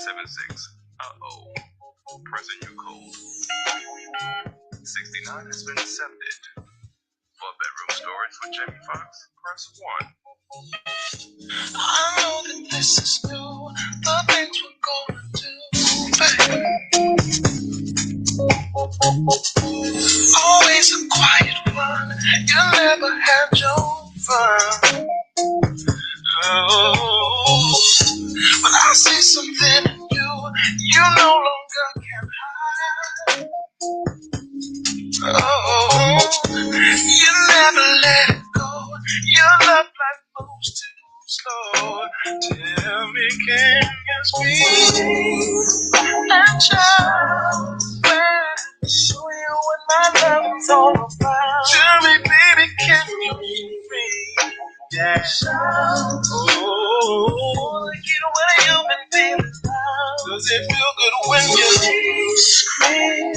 76. Uh-oh. Pressing your code. 69 has been accepted. For bedroom storage with Jamie Foxx, press 1. I know that this is new. The things we're gonna do, baby. Always a quiet one. You never had your fun. Oh, but I see something in you. You no longer can hide. Oh, you never let it go. Your love life moves too slow. Tell me, can you speak and child? Show you what my love is all about. Tell me, baby, can you breathe? Yeah. Oh, you what you've been feeling now. Does it feel good when you scream?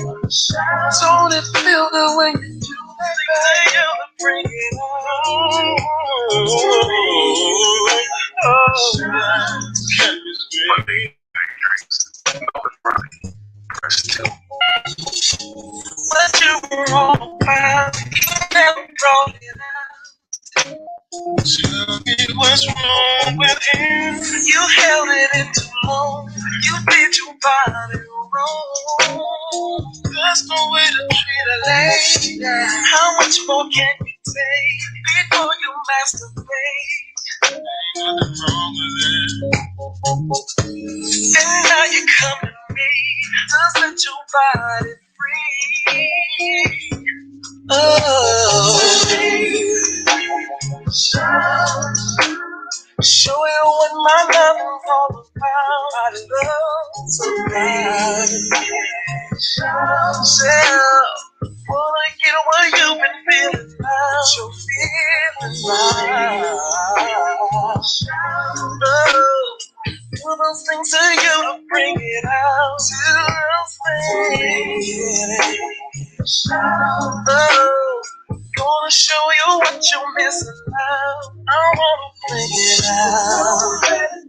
Don't it feel good when you do that? Things you to bring it on. Can you scream? Press 2. But you were all about, you never brought it out. Tell me what's wrong with him. You held it in too long. You did your body wrong. There's no way to treat a lady. How much more can you take before you masturbate? Ain't nothing wrong with it. And now you come to me to set your body free. Oh, show you what my love is all about. I love somebody. Wanna get what you've been feeling now. You're feeling now. Do those things to you to bring it out. Do those things. Gonna show you what you're missing out. I wanna bring it out.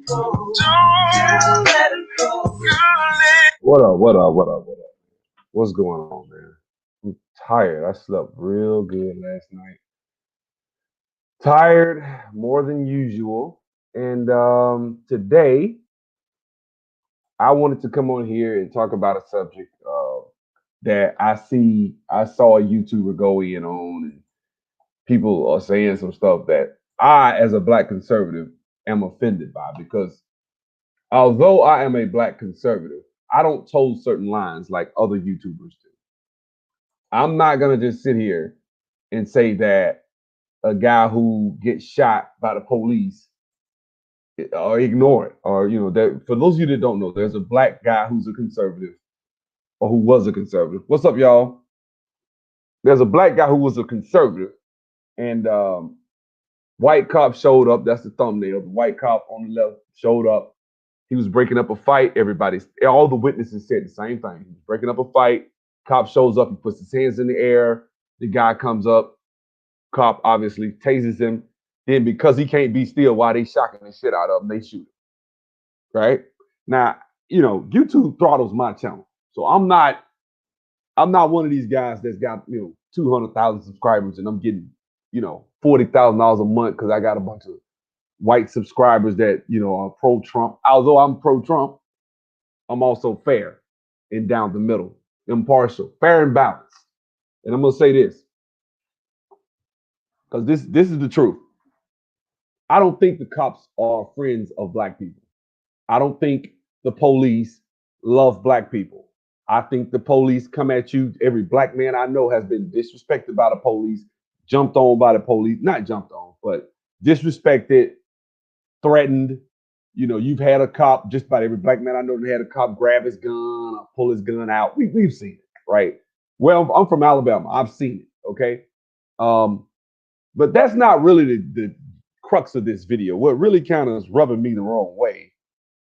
Don't let it go. What up, what up, what up, what up? What's going on, man? I'm tired. I slept real good last night. Tired more than usual. And today, I wanted to come on here and talk about a subject that I saw a YouTuber go in on, and people are saying some stuff that I, as a black conservative, am offended by, because although I am a black conservative, I don't toe certain lines like other YouTubers do. I'm not gonna just sit here and say that a guy who gets shot by the police or ignore it, or that. For those of you that don't know, there's a black guy who's a conservative, or who was a conservative. What's up, y'all? There's a black guy who was a conservative, and white cop showed up. That's the thumbnail. The white cop on the left showed up. He was breaking up a fight. All the witnesses said the same thing. He was breaking up a fight. Cop shows up. He puts his hands in the air. The guy comes up. Cop obviously tases him. Then, because he can't be still while they shocking the shit out of him, they shoot him. Right? Now, YouTube throttles my channel. So I'm not one of these guys that's got 200,000 subscribers and I'm getting $40,000 a month because I got a bunch of white subscribers that are pro-Trump. Although I'm pro-Trump, I'm also fair and down the middle, impartial, fair and balanced. And I'm gonna say this, because this is the truth. I don't think the cops are friends of black people. I don't think the police love black people. I think the police come at you. Every black man I know has been disrespected by the police, jumped on by the police, not jumped on, but disrespected, threatened. You've had a cop, just about every black man I know that had a cop grab his gun or pull his gun out. We've seen it, right? Well, I'm from Alabama. I've seen it, okay? But that's not really the crux of this video. What really kind of is rubbing me the wrong way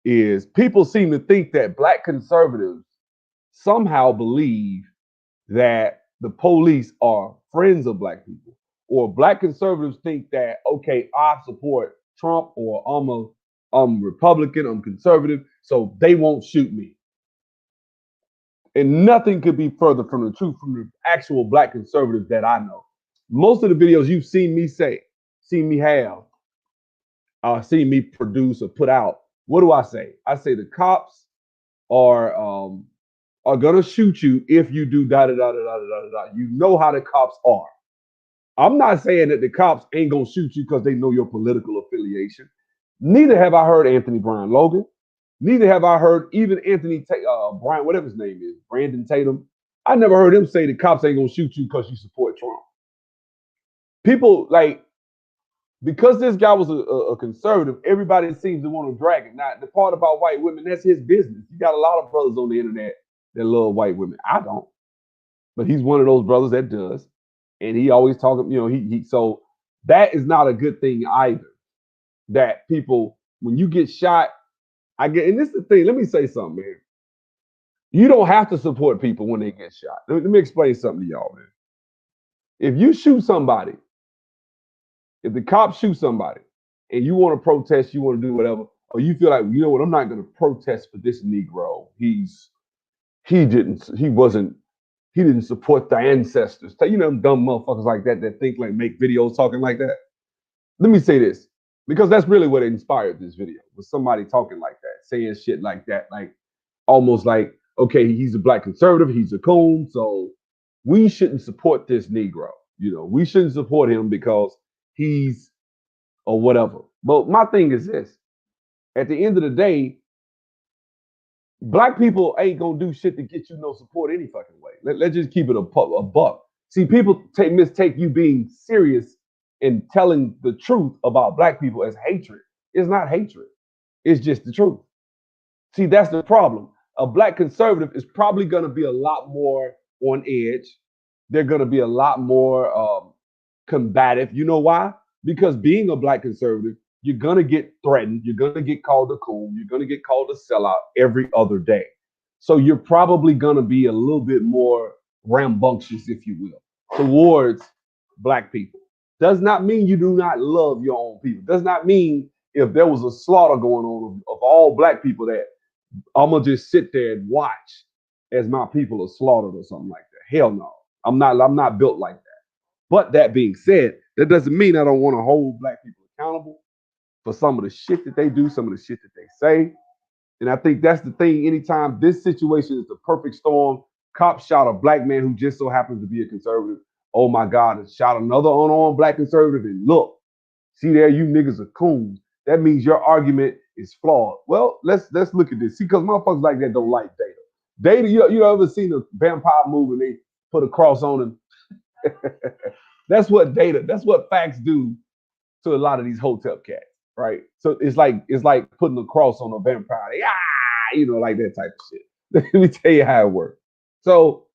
is people seem to think that black conservatives somehow believe that the police are friends of black people, or black conservatives think that, okay, I support Trump, or I'm a I'm Republican, I'm conservative, so they won't shoot me. And nothing could be further from the truth from the actual black conservatives that I know. Most of the videos you've seen me say, seen me have, seen me produce or put out, what do I say? I say the cops are gonna shoot you if you do da da da da da da da. You know how the cops are. I'm not saying that the cops ain't gonna shoot you because they know your political affiliation. Neither have I heard Anthony Brown Logan. Neither have I heard even Anthony Brian, whatever his name is, Brandon Tatum. I never heard him say the cops ain't gonna shoot you because you support Trump. People like because this guy was a conservative, everybody seems to want to drag it. Now, the part about white women, that's his business. You got a lot of brothers on the internet that love white women. I don't, but he's one of those brothers that does, and he always talking. He so that is not a good thing either. That people, when you get shot, I get, and this is the thing. Let me say something, man. You don't have to support people when they get shot. Let me explain something to y'all, man. If you shoot somebody, if the cops shoot somebody, and you want to protest, you want to do whatever, or you feel like, you know what, I'm not going to protest for this Negro. He didn't support the ancestors. You know them dumb motherfuckers like that that think like make videos talking like that. Let me say this, because that's really what inspired this video, was somebody talking like that, saying shit like that, like almost like, okay, he's a black conservative, he's a coon, so we shouldn't support this Negro. We shouldn't support him because he's or whatever. But my thing is this: at the end of the day, black people ain't gonna do shit to get you no support any fucking way. Let's just keep it a buck. See, people mistake you being serious and telling the truth about black people as hatred. It's not hatred. It's just the truth. See, that's the problem. A black conservative is probably going to be a lot more on edge. They're going to be a lot more combative. You know why? Because being a black conservative, you're going to get threatened. You're going to get called a coon. You're going to get called a sellout every other day. So you're probably going to be a little bit more rambunctious, if you will, towards black people. Does not mean you do not love your own people. Does not mean if there was a slaughter going on of all black people that I'm gonna just sit there and watch as my people are slaughtered or something like that. Hell no. I'm not built like that. But that being said, that doesn't mean I don't want to hold black people accountable for some of the shit that they do, some of the shit that they say. And I think that's the thing. Anytime this situation is the perfect storm, cops shot a black man who just so happens to be a conservative. Oh my God, and shot another unarmed black conservative. And look, see there, you niggas are coons. That means your argument is flawed. Well, let's look at this. See, because motherfuckers like that don't like data. Data, you ever seen a vampire movie and they put a cross on him? That's what data, that's what facts do to a lot of these hotep cats, right? So it's like putting a cross on a vampire. Like that type of shit. Let me tell you how it works. So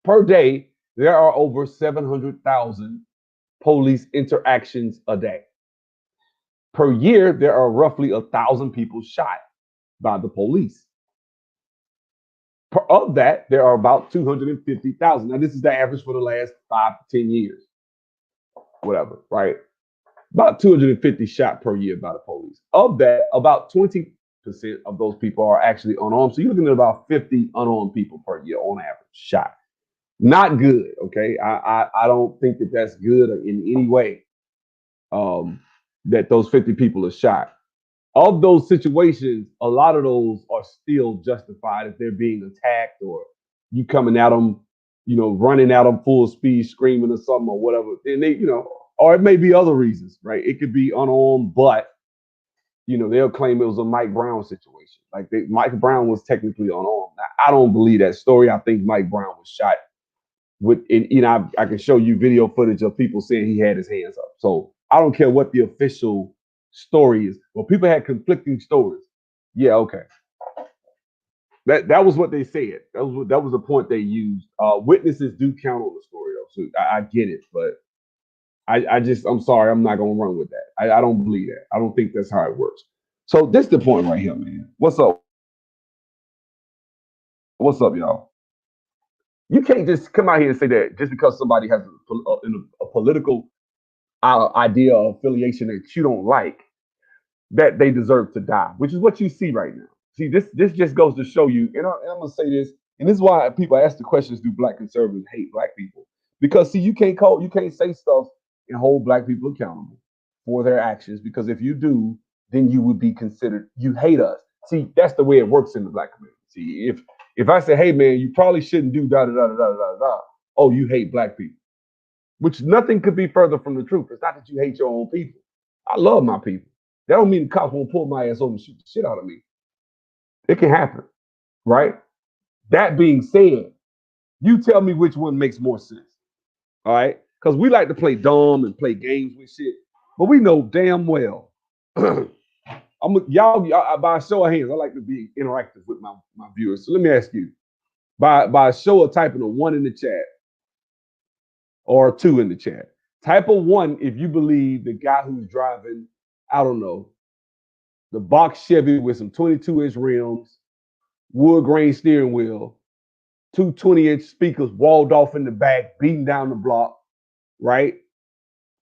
per day, there are over 700,000 police interactions a day. Per year, there are roughly 1,000 people shot by the police. Of that, there are about 250,000. Now, this is the average for the last 5 to 10 years, whatever, right? About 250 shot per year by the police. Of that, about 20% of those people are actually unarmed. So you're looking at about 50 unarmed people per year on average shot. Not good, okay? I don't think that that's good in any way, that those 50 people are shot. Of those situations, a lot of those are still justified if they're being attacked or you coming at them, running at them full speed, screaming or something or whatever. And they, or it may be other reasons, right? It could be unarmed, but they'll claim it was a Mike Brown situation. Like Mike Brown was technically unarmed. Now, I don't believe that story. I think Mike Brown was shot with, I can show you video footage of people saying he had his hands up. So I don't care what the official story is. Well, people had conflicting stories. Yeah, okay. That was what they said. That was the point they used. Witnesses do count on the story though, so I get it, but I'm sorry, I'm not gonna run with that. I don't believe that. I don't think that's how it works. So this is the point right here, man. What's up? What's up, y'all? You can't just come out here and say that just because somebody has a political idea or affiliation that you don't like, that they deserve to die, which is what you see right now. See, this just goes to show you, and I'm gonna say this, and this is why people ask the questions: do black conservatives hate black people? Because see, you can't say stuff and hold black people accountable for their actions, because if you do, then you would be considered you hate us. See, that's the way it works in the black community. See, if I say, hey man, you probably shouldn't do da da da da da da da, oh, you hate black people, which nothing could be further from the truth. It's not that you hate your own people. I love my people. That don't mean the cops won't pull my ass over and shoot the shit out of me. It can happen, right? That being said, you tell me which one makes more sense, all right? Because we like to play dumb and play games with shit, but we know damn well. Y'all, by a show of hands, I like to be interactive with my viewers. So let me ask you, by a show of typing a one in the chat or a two in the chat, type a one if you believe the guy who's driving, I don't know, the box Chevy with some 22-inch rims, wood grain steering wheel, two 20-inch speakers walled off in the back, beating down the block, right?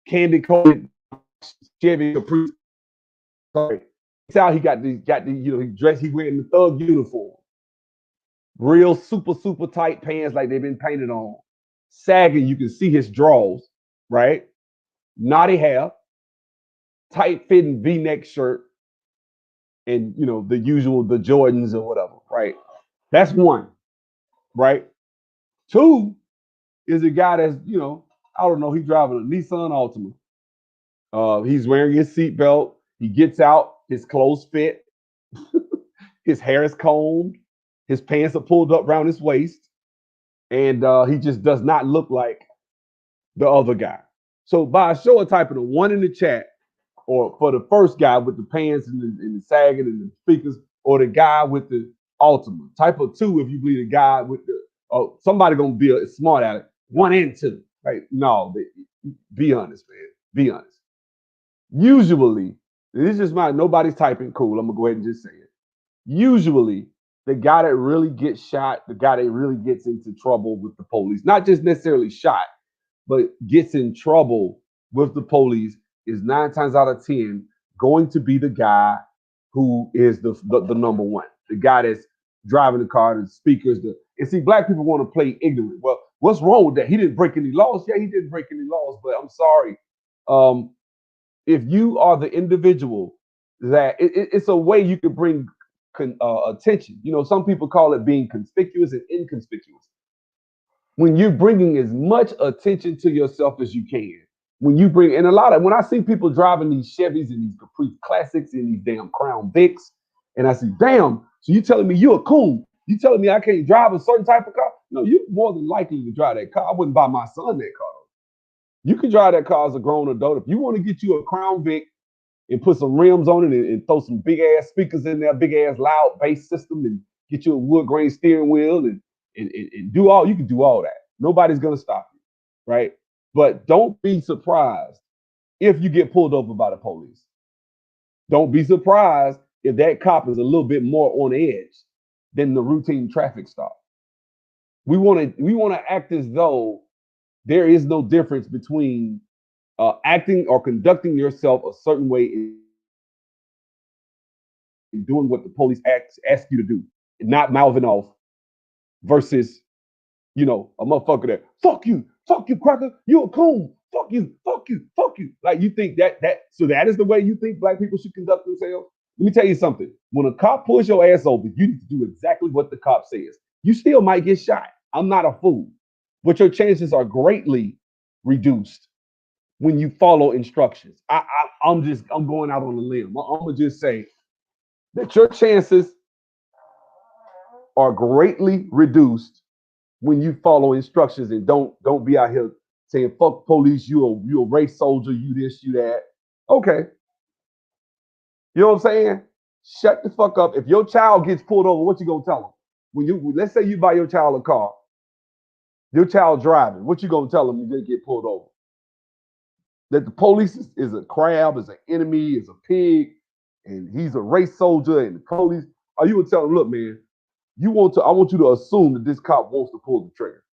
Candy coated Chevy Caprice. Sorry. It's how he got the he wearing the thug uniform. Real super tight pants like they've been painted on. Sagging, you can see his drawers, right? Naughty hair, tight fitting V-neck shirt, and the usual the Jordans or whatever, right? That's one, right? Two is a guy that's I don't know, he's driving a Nissan Altima. He's wearing his seatbelt. He gets out, his clothes fit, his hair is combed, his pants are pulled up around his waist, and he just does not look like the other guy. So by a show of typing a one in the chat, or for the first guy with the pants and the sagging and the speakers, or the guy with the Altima. Type of two if you believe the guy with the somebody gonna be smart at it. One and two, right? No, be honest, man. Be honest. Usually, this is my nobody's typing. Cool. I'm gonna go ahead and just say it. Usually, the guy that really gets shot, the guy that really gets into trouble with the police, not just necessarily shot, but gets in trouble with the police, is 9 times out of 10 going to be the guy who is the number one, the guy that's driving the car, the speakers. And see, black people want to play ignorant. Well, what's wrong with that? He didn't break any laws. Yeah, he didn't break any laws, but I'm sorry. Um, if you are the individual that it's a way you could bring attention. Some people call it being conspicuous and inconspicuous. When you're bringing as much attention to yourself as you can, when you bring, and when I see people driving these Chevys and these Caprice Classics and these damn Crown Vics, and I say, damn, so you telling me you're a coon? You telling me I can't drive a certain type of car? No, you're more than likely to drive that car. I wouldn't buy my son that car. You can drive that car as a grown adult. If you want to get you a Crown Vic and put some rims on it and throw some big ass speakers in there, big ass loud bass system, and get you a wood grain steering wheel and do all, you can do all that. Nobody's gonna stop you, right? But don't be surprised if you get pulled over by the police. Don't be surprised if that cop is a little bit more on edge than the routine traffic stop. We want to act as though there is no difference between acting or conducting yourself a certain way in doing what the police ask you to do, and not mouthing off, versus a motherfucker that fuck you, cracker, you a coon, fuck you, fuck you, fuck you. Like, you think so that is the way you think black people should conduct themselves? Let me tell you something. When a cop pulls your ass over, you need to do exactly what the cop says. You still might get shot. I'm not a fool, but your chances are greatly reduced when you follow instructions. I'm going out on a limb. I'm gonna just say that your chances are greatly reduced when you follow instructions and don't be out here saying fuck police, you a race soldier, you this, you that. Okay. You know what I'm saying? Shut the fuck up. If your child gets pulled over, what you gonna tell them? Let's say you buy your child a car, your child driving, what you gonna tell them when they get pulled over? That the police is a crab, is an enemy, is a pig, and he's a race soldier, and the police, or you would tell them, look, man, I want you to assume that this cop wants to pull the trigger.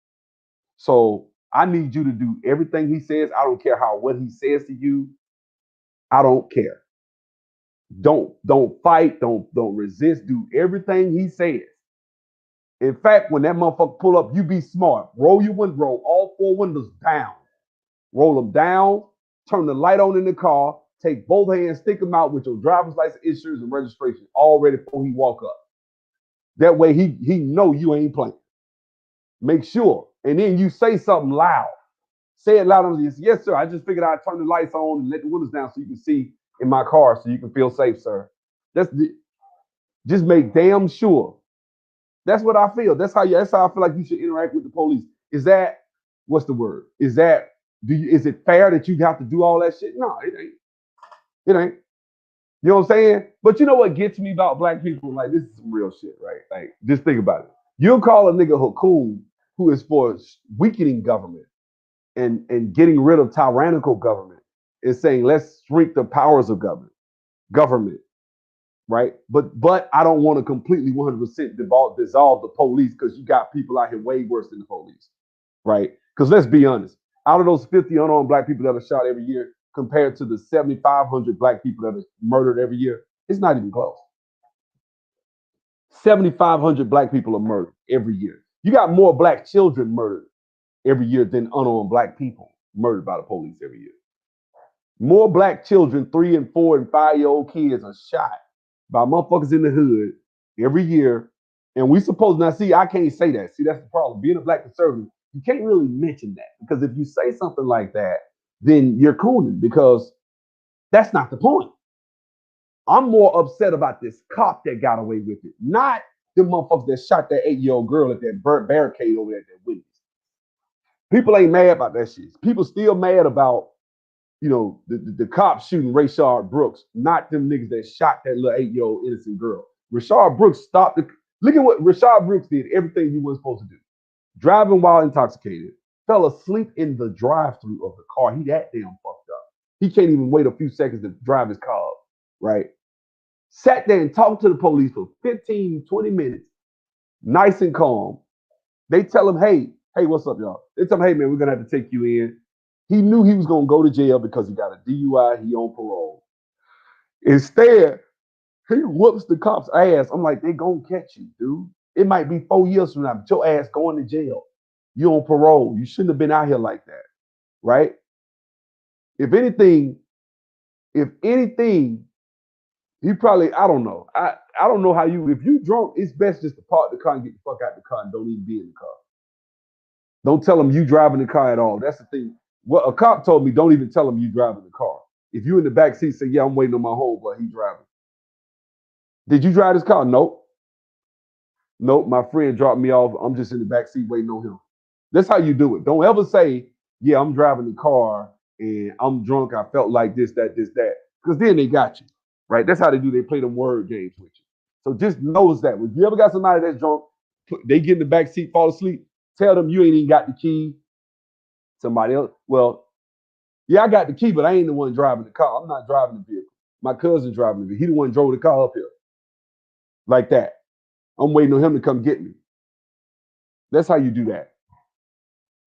So I need you to do everything he says. I don't care what he says to you. I don't care. Don't fight. Don't resist. Do everything he says. In fact, when that motherfucker pull up, you be smart. Roll your window, roll all four windows down. Roll them down. Turn the light on in the car. Take both hands, stick them out with your driver's license, insurance, and registration all ready before he walk up. That way he know you ain't playing. Make sure. And then you say something loud. Say it loud. Yes, sir. I just figured I'd turn the lights on and let the windows down so you can see in my car so you can feel safe, sir. Just make damn sure. That's what I feel. That's how I feel like you should interact with the police. Is that what's the word? Is it fair that you have to do all that shit? No, it ain't. It ain't. You know what I'm saying? But you know what gets me about black people? Like, this is some real shit, right? Like, just think about it. You'll call a nigga Hakum who is for weakening government and getting rid of tyrannical government and saying, let's shrink the powers of government, right? But I don't want to completely 100% dissolve the police because you got people out here way worse than the police, right? Because let's be honest, out of those 50 unarmed black people that are shot every year compared to the 7,500 black people that are murdered every year, it's not even close. 7,500 black people are murdered every year. You got more black children murdered every year than unarmed black people murdered by the police every year. More black children, 3 and 4 and 5-year-old kids are shot by motherfuckers in the hood every year. And we supposed now see, I can't say that. See, that's the problem. Being a black conservative, you can't really mention that because if you say something like that, then you're cooning because that's not the point. I'm more upset about this cop that got away with it, not the motherfuckers that shot that 8-year-old girl at that barricade over there at that Wendy's. People ain't mad about that shit. People still mad about, the cops shooting Rayshard Brooks, not them niggas that shot that little 8-year-old innocent girl. Rayshard Brooks stopped look at what Rayshard Brooks did, everything you weren't supposed to do. Driving while intoxicated, fell asleep in the drive-thru of the car. He that damn fucked up. He can't even wait a few seconds to drive his car up, right? Sat there and talked to the police for 15, 20 minutes, nice and calm. They tell him, hey, what's up, y'all? They tell him, hey, man, we're going to have to take you in. He knew he was going to go to jail because he got a DUI. He on parole. Instead, he whoops the cop's ass. I'm like, they going to catch you, dude. It might be 4 years from now, but your ass going to jail. You on parole. You shouldn't have been out here like that, right? If anything, he probably, I don't know. I don't know how if you drunk, it's best just to park the car and get the fuck out the car and don't even be in the car. Don't tell them you driving the car at all. That's the thing. Well, a cop told me, don't even tell him you driving the car. If you in the back seat, say, yeah, I'm waiting on my homeboy. He driving. Did you drive this car? Nope. My friend dropped me off. I'm just in the back seat waiting on him. That's how you do it. Don't ever say, yeah, I'm driving the car and I'm drunk. I felt like this, that. Because then they got you, right? That's how they do. They play them word games with you. So just knows that. If you ever got somebody that's drunk, they get in the back seat, fall asleep, tell them you ain't even got the key. Somebody else, well, yeah, I got the key, but I ain't the one driving the car. I'm not driving the vehicle. My cousin's driving the vehicle. He the one drove the car up here. Like that. I'm waiting on him to come get me. That's how you do that.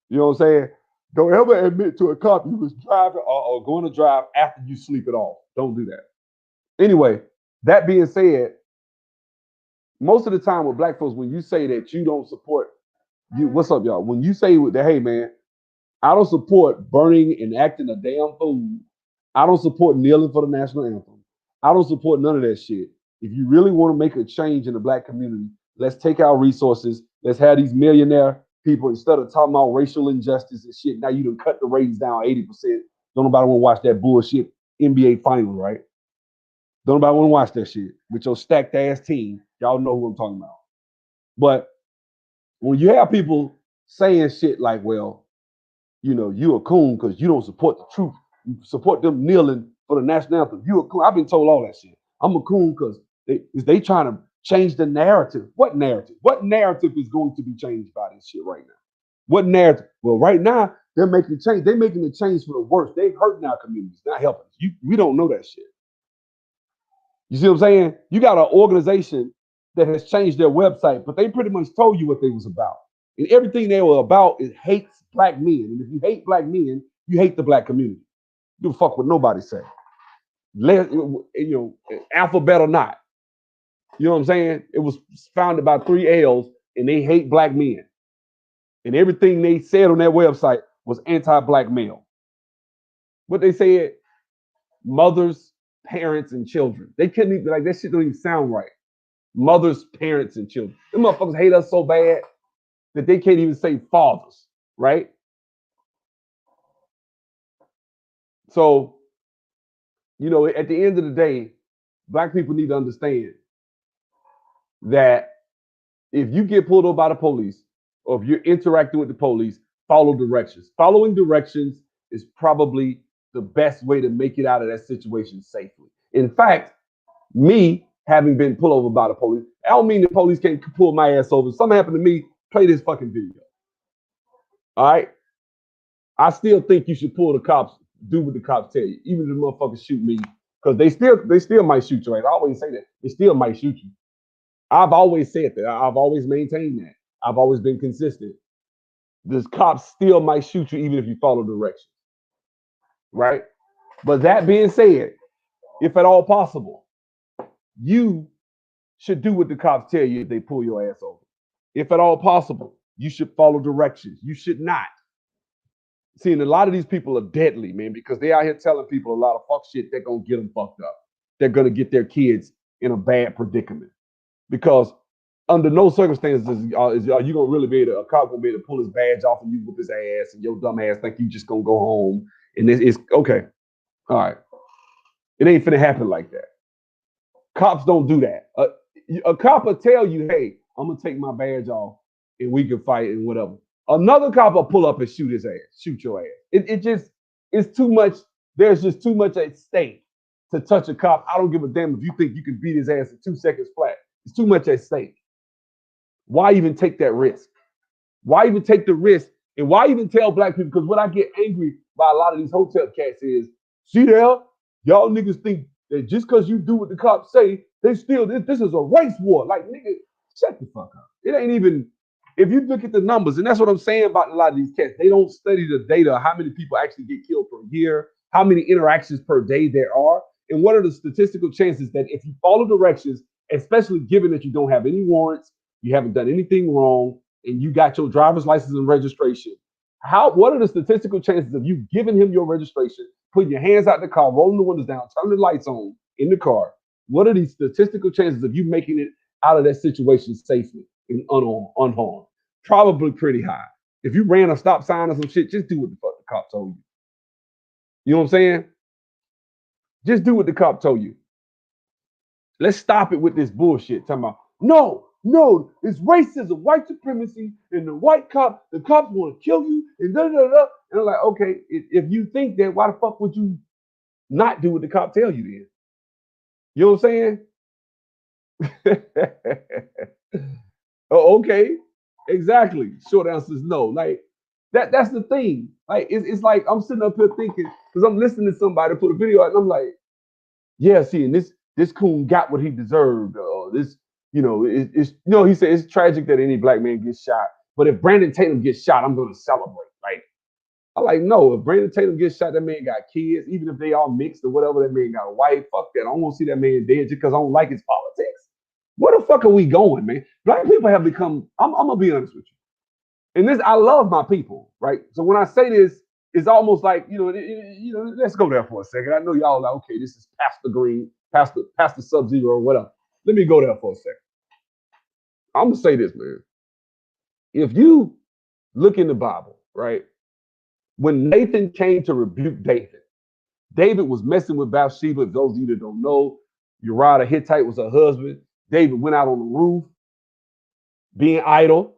You know what I'm saying? Don't ever admit to a cop you was driving or going to drive after you sleep it off. Don't do that. Anyway, that being said, most of the time with black folks, when you say that you don't support you, what's up, y'all? When you say that, hey man, I don't support burning and acting a damn fool. I don't support kneeling for the national anthem. I don't support none of that shit. If you really want to make a change in the black community, let's take our resources. Let's have these millionaire people instead of talking about racial injustice and shit. Now you done cut the ratings down 80%. Don't nobody want to watch that bullshit NBA final, right? Don't nobody want to watch that shit with your stacked ass team. Y'all know who I'm talking about. But when you have people saying shit like, well, you a coon because you don't support the truth. You support them kneeling for the national anthem. You a coon. I've been told all that shit. I'm a coon because they trying to change the narrative. What narrative? What narrative is going to be changed by this shit right now? What narrative? Well, right now, they're making change. They're making the change for the worse. They're hurting our communities, not helping us. We don't know that shit. You see what I'm saying? You got an organization that has changed their website, but they pretty much told you what they was about. And everything they were about is hates black men. And if you hate black men, you hate the black community. You don't fuck what nobody say. alphabet or not. You know what I'm saying? It was founded by three L's, and they hate black men. And everything they said on their website was anti-black male. What they said, mothers, parents, and children. They couldn't even, like, that shit don't even sound right. Mothers, parents, and children. Them motherfuckers hate us so bad that they can't even say fathers, right? So, at the end of the day, black people need to understand that if you get pulled over by the police or if you're interacting with the police, follow directions. Following directions is probably the best way to make it out of that situation safely. In fact, me having been pulled over by the police, I don't mean the police can't pull my ass over. If something happened to me, play this fucking video. All right? I still think you should pull the cops, do what the cops tell you, even if the motherfuckers shoot me, because they still might shoot you. Right? I always say that. They still might shoot you. I've always said that. I've always maintained that. I've always been consistent. The cops still might shoot you even if you follow directions. Right? But that being said, if at all possible, you should do what the cops tell you if they pull your ass over. If at all possible, you should follow directions. You should not. See, and a lot of these people are deadly, man, because they out here telling people a lot of fuck shit that's going to get them fucked up. They're going to get their kids in a bad predicament. Because under no circumstances are you going to really be able to, a cop going to be able to pull his badge off and you whoop his ass and your dumb ass think you just going to go home. And it's okay. All right. It ain't finna happen like that. Cops don't do that. A cop will tell you, hey, I'm going to take my badge off and we can fight and whatever. Another cop will pull up and shoot his ass, shoot your ass. It's too much. There's just too much at stake to touch a cop. I don't give a damn if you think you can beat his ass in 2 seconds flat. It's too much at stake. Why even take that risk? Why even take the risk? And why even tell black people? Because what I get angry by a lot of these hotel cats is, see there, y'all niggas think that just because you do what the cops say, they still, this is a race war. Like, nigga, shut the fuck up. It ain't even, if you look at the numbers, and that's what I'm saying about a lot of these cats, they don't study the data, how many people actually get killed per year, how many interactions per day there are, and what are the statistical chances that if you follow directions, especially given that you don't have any warrants, you haven't done anything wrong, and you got your driver's license and registration, what are the statistical chances of you giving him your registration, putting your hands out the car, rolling the windows down, turning the lights on in the car? What are these statistical chances of you making it out of that situation safely and unharmed? Probably pretty high. If you ran a stop sign or some shit, just do what the fuck the cop told you. You know what I'm saying? Just do what the cop told you. Let's stop it with this bullshit. Talking about, no, it's racism, white supremacy, and the cops want to kill you, and da da da. And I'm like, okay, if you think that, why the fuck would you not do what the cop tell you then? You know what I'm saying? Oh, okay, exactly. Short answer is no. Like that's the thing. Like it's like I'm sitting up here thinking, because I'm listening to somebody put a video out, and I'm like, yeah, see, and this coon got what he deserved. This, he said it's tragic that any black man gets shot, but if Brandon Tatum gets shot, I'm going to celebrate. Like, I'm like, no, if Brandon Tatum gets shot, that man got kids, even if they all mixed or whatever, that man got a wife. Fuck that. I don't want to see that man dead just because I don't like his politics. Where the fuck are we going, man? Black people have become, I'm going to be honest with you. And I love my people, right? So when I say this, it's almost like, let's go there for a second. I know y'all like, okay, this is Pastor Green, Pastor Sub-Zero, or whatever. Let me go there for a second. I'm going to say this, man. If you look in the Bible, right, when Nathan came to rebuke David, David was messing with Bathsheba. If those of you that don't know, Uriah the Hittite was her husband. David went out on the roof being idle,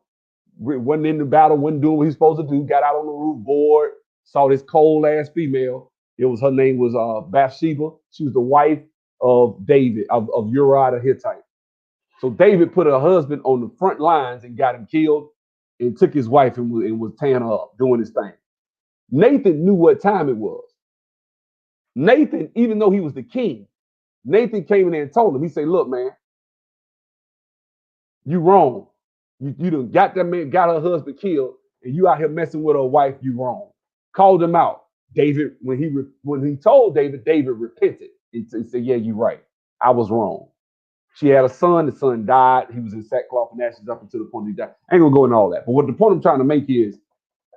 wasn't in the battle, wasn't doing what he's supposed to do, got out on the roof, bored, saw this cold-ass female. Her name was Bathsheba. She was the wife of David, of Uriah the Hittite. So David put her husband on the front lines and got him killed and took his wife and was tearing her up, doing his thing. Nathan knew what time it was. Nathan, even though he was the king, Nathan came in there and told him, he said, look, man, you wrong. You done got that man, got her husband killed, and you out here messing with her wife, you wrong. Called him out. David, when he told David, David repented. and said, yeah, you're right. I was wrong. She had a son. The son died. He was in sackcloth and ashes up until the point he died. I ain't gonna go into all that. But what the point I'm trying to make is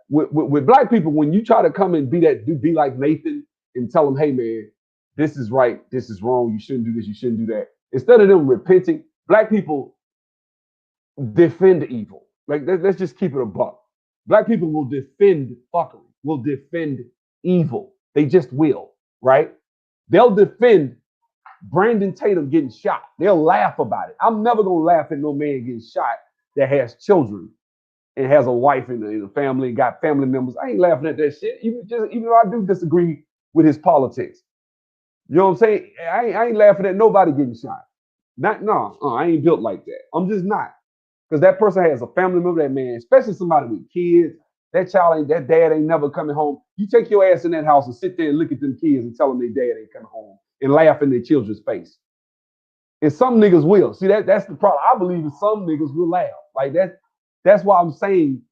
with black people, when you try to come and be like Nathan and tell them, hey man, this is right, this is wrong, you shouldn't do this, you shouldn't do that. Instead of them repenting, black people defend evil. Like let's just keep it a buck. Black people will defend fuckery, will defend evil. They just will, right? They'll defend Brandon Tatum getting shot. They'll laugh about it. I'm never gonna laugh at no man getting shot that has children and has a wife and a family and got family members. I ain't laughing at that shit. Even though I do disagree with his politics. You know what I'm saying? I ain't laughing at nobody getting shot. I ain't built like that. I'm just not. Because that person has a family member, that man, especially somebody with kids. That dad ain't never coming home. You take your ass in that house and sit there and look at them kids and tell them their dad ain't coming home and laugh in their children's face. And some niggas will. See, that's the problem. I believe that some niggas will laugh. Like that's why I'm saying,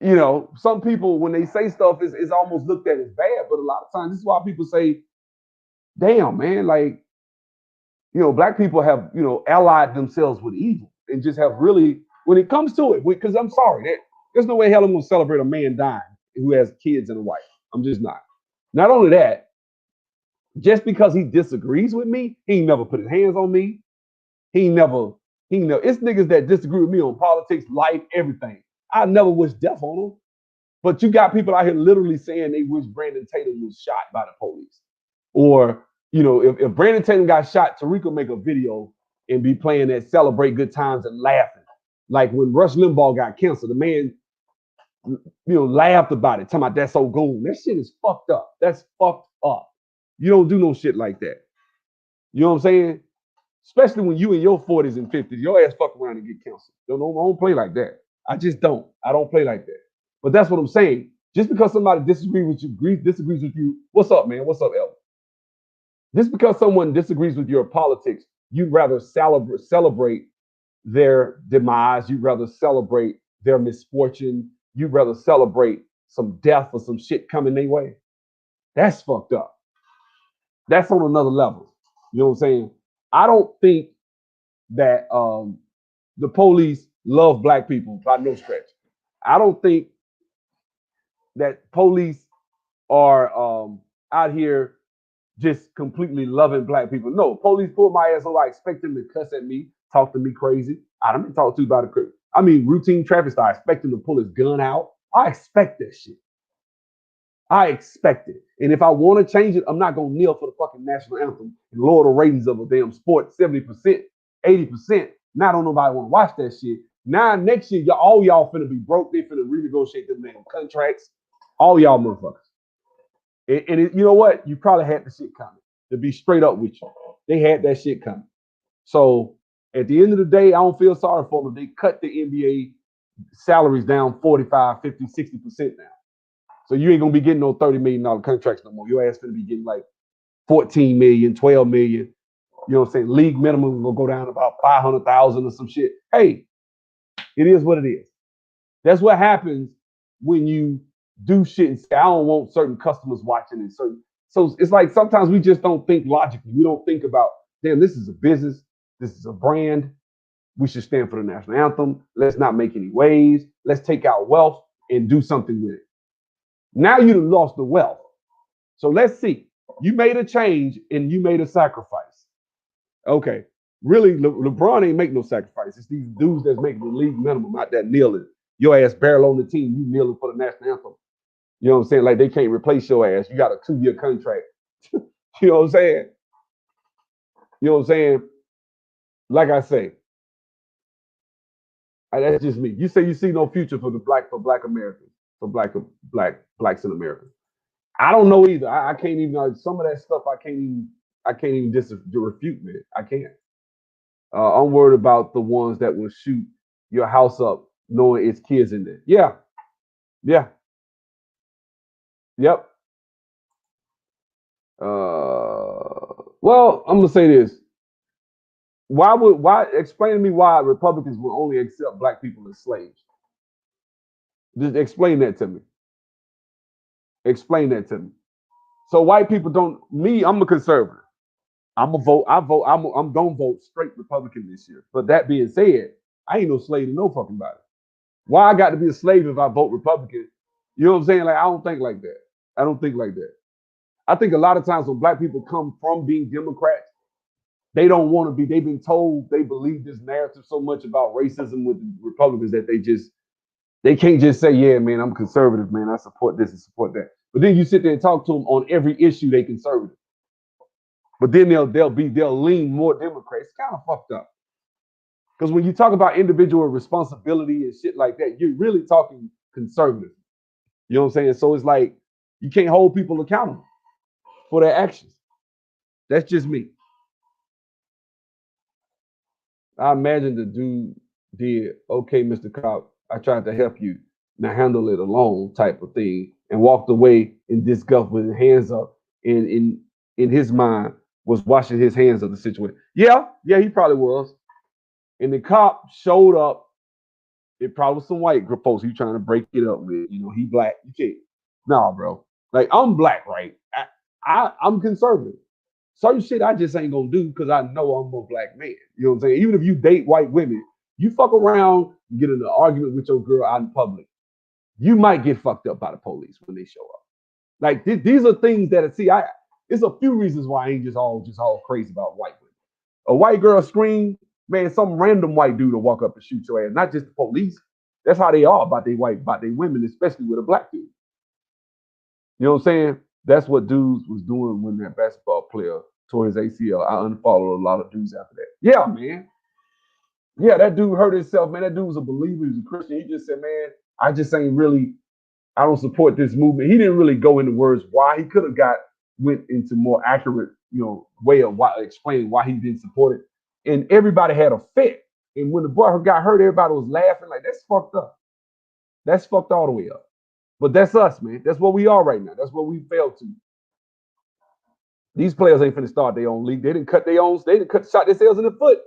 some people, when they say stuff, it's almost looked at as bad. But a lot of times, this is why people say, damn, man, like, black people have, allied themselves with evil and just have really, when it comes to it, because I'm sorry, there's no way hell I'm going to celebrate a man dying who has kids and a wife. I'm just not. Not only that, just because he disagrees with me, he ain't never put his hands on me. He never, it's niggas that disagree with me on politics, life, everything. I never wish death on them. But you got people out here literally saying they wish Brandon Tatum was shot by the police. Or, if Brandon Tatum got shot, Tariq will make a video and be playing that Celebrate Good Times and laughing. Like when Rush Limbaugh got cancer, the man, laughed about it, talking about that's so gold. That shit is fucked up. That's fucked up. You don't do no shit like that. You know what I'm saying? Especially when you in your 40s and 50s, your ass fuck around and get cancer. I don't play like that. I just don't. I don't play like that. But that's what I'm saying. Just because somebody disagrees with you, what's up, man? What's up, Elvis? Just because someone disagrees with your politics, you'd rather celebrate their demise. You'd rather celebrate their misfortune. You'd rather celebrate some death or some shit coming their way. That's fucked up. That's on another level. You know what I'm saying? I don't think that the police love black people by no stretch. I don't think that police are out here just completely loving black people. No, police pull my ass over. I expect them to cuss at me, talk to me crazy. I don't been talked to about it crazy. I mean, routine traffic stop. I expect him to pull his gun out. I expect that shit. I expect it. And if I want to change it, I'm not going to kneel for the fucking national anthem and lower the ratings of a damn sport 70%, 80%. Now don't nobody want to watch that shit. Now next year, all y'all finna be broke. They finna renegotiate them damn contracts. All y'all motherfuckers. And you know what? You probably had the shit coming. To be straight up with you. They had that shit coming. So at the end of the day, I don't feel sorry for them. They cut the NBA salaries down 45, 50, 60% now. So you ain't going to be getting no $30 million contracts no more. Your ass going to be getting like 14 million, 12 million. You know what I'm saying? League minimum will go down about 500,000 or some shit. Hey, it is what it is. That's what happens when you do shit and say, I don't want certain customers watching and certain. So it's like sometimes we just don't think logically. We don't think about, damn, this is a business. This is a brand. We should stand for the national anthem. Let's not make any waves. Let's take our wealth and do something with it. Now you've lost the wealth. So let's see. You made a change and you made a sacrifice. Okay. Really, LeBron ain't make no sacrifice. It's these dudes that's making the league minimum, not that kneeling. Your ass barrel on the team, you kneeling for the national anthem. You know what I'm saying? Like they can't replace your ass. You got a 2-year contract. You know what I'm saying? You know what I'm saying? Like I say, that's just me. You say you see no future for black Americans, for blacks in America. I don't know either. I can't even some of that stuff. I can't even refute, man. I can't. I'm worried about the ones that will shoot your house up knowing it's kids in there. Yeah. Yep. Well, I'm gonna say this. Why explain to me why Republicans will only accept black people as slaves? Just explain that to me. Explain that to me. So white people don't. Me, I'm a conservative. I'm a vote. I vote. I'm gonna vote straight Republican this year. But that being said, I ain't no slave to no fucking body. Why I got to be a slave if I vote Republican? You know what I'm saying? Like I don't think like that. I don't think like that. I think a lot of times when black people come from being Democrats, they don't want to be. They've been told they believe this narrative so much about racism with the Republicans that they can't just say, yeah, man, I'm conservative, man. I support this and support that. But then you sit there and talk to them on every issue they conservative. But then they'll lean more Democrats. It's kind of fucked up. Because when you talk about individual responsibility and shit like that, you're really talking conservative. You know what I'm saying? So it's like you can't hold people accountable for their actions. That's just me. I imagine the dude did, okay, Mr. Cop, I tried to help you. Now handle it alone type of thing. And walked away in disgust with his hands up. And in his mind was washing his hands of the situation. Yeah, he probably was. And the cop showed up. It probably was some white folks he trying to break it up with. You know, he black. You can't. Nah, bro. Like I'm black, right? I'm conservative. Certain shit I just ain't gonna do because I know I'm a black man. You know what I'm saying? Even if you date white women, you fuck around and get in an argument with your girl out in public, you might get fucked up by the police when they show up. Like these are things that see, it's a few reasons why I ain't just all crazy about white women. A white girl scream, man, some random white dude will walk up and shoot your ass, not just the police. That's how they are about they women, especially with a black dude. You know what I'm saying? That's what dudes was doing when that basketball player tore his ACL. I unfollowed a lot of dudes after that. Yeah, man. Yeah, that dude hurt himself, man. That dude was a believer. He was a Christian. He just said, man, I just ain't really, I don't support this movement. He didn't really go into words why. He could have went into more accurate, way of explaining why he didn't support it. And everybody had a fit. And when the boy got hurt, everybody was laughing like, that's fucked up. That's fucked all the way up. But that's us, man. That's what we are right now. That's what we failed to. These players ain't finna start their own league. They didn't cut their own. They didn't shot themselves in the foot.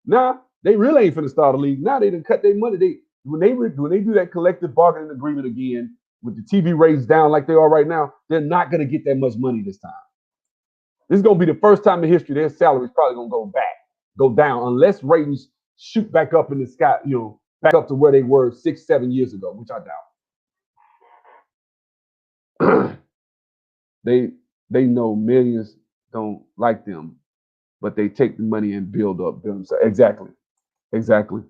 Nah, they really ain't finna start a league. Now they didn't cut their money. When they do that collective bargaining agreement again with the TV rates down like they are right now, they're not gonna get that much money this time. This is gonna be the first time in history their salaries probably gonna go down, unless ratings shoot back up in the sky. Back up to where they were 6-7 years ago, which I doubt. they know millions don't like them, but they take the money and build themselves. Exactly.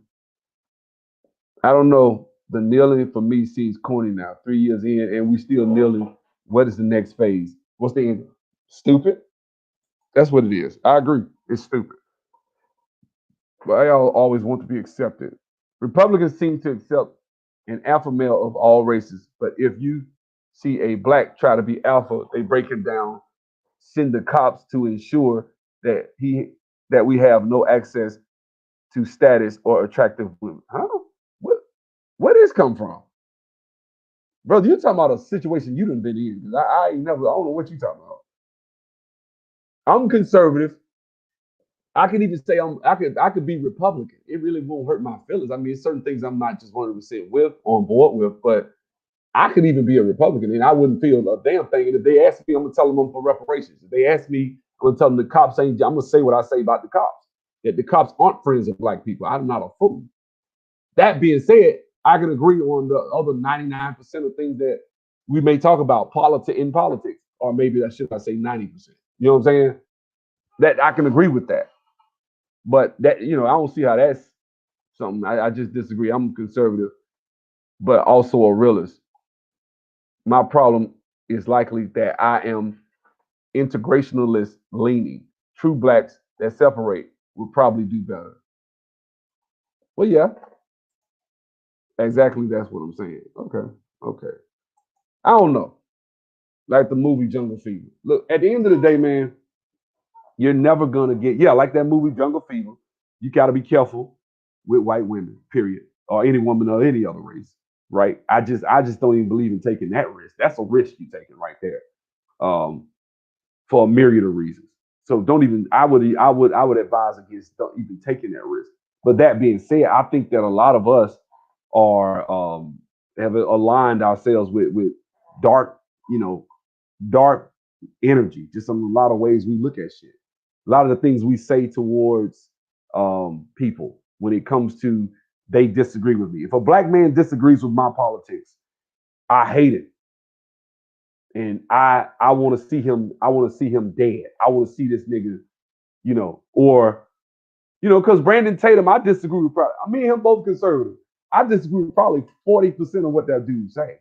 I don't know. The kneeling for me seems corny now. 3 years in, and we still kneeling. What is the next phase? What's the end? Stupid. That's what it is. I agree. It's stupid. But I always want to be accepted. Republicans seem to accept an alpha male of all races, but if you see a black try to be alpha, they break him down, send the cops to ensure that we have no access to status or attractive women. Huh? Where did this come from? Brother, you're talking about a situation you done been in. Because I ain't never, I don't know what you're talking about. I'm conservative. I could even say I could be Republican. It really won't hurt my feelings. I mean, certain things I'm not just 100% on board with, but I could even be a Republican and I wouldn't feel a damn thing. And if they ask me, I'm gonna tell them I'm for reparations. If they ask me, I'm gonna tell them the cops ain't. I'm gonna say what I say about the cops. That the cops aren't friends of black people. I'm not a fool. That being said, I can agree on the other 99% of things that we may talk about in politics, or maybe should I say 90%. You know what I'm saying? That I can agree with that. But that I don't see how that's something. I just disagree. I'm conservative, but also a realist. My problem is likely that I am integrationalist leaning. True blacks that separate will probably do better. Well, yeah, exactly. That's what I'm saying. Okay. I don't know. Like the movie Jungle Fever. Look, at the end of the day, man, you're never gonna like that movie Jungle Fever. You gotta be careful with white women, period, or any woman of any other race, right? I just don't even believe in taking that risk. That's a risk you're taking right there, for a myriad of reasons. So don't even. I would advise against don't even taking that risk. But that being said, I think that a lot of us are have aligned ourselves with dark, dark energy, just a lot of ways we look at shit. A lot of the things we say towards people when it comes to they disagree with me. If a black man disagrees with my politics, I hate it. And I want to see him, I want to see him dead. I want to see this nigga, or because Brandon Tatum, I disagree with probably, me and him both conservative. I disagree with probably 40% of what that dude say.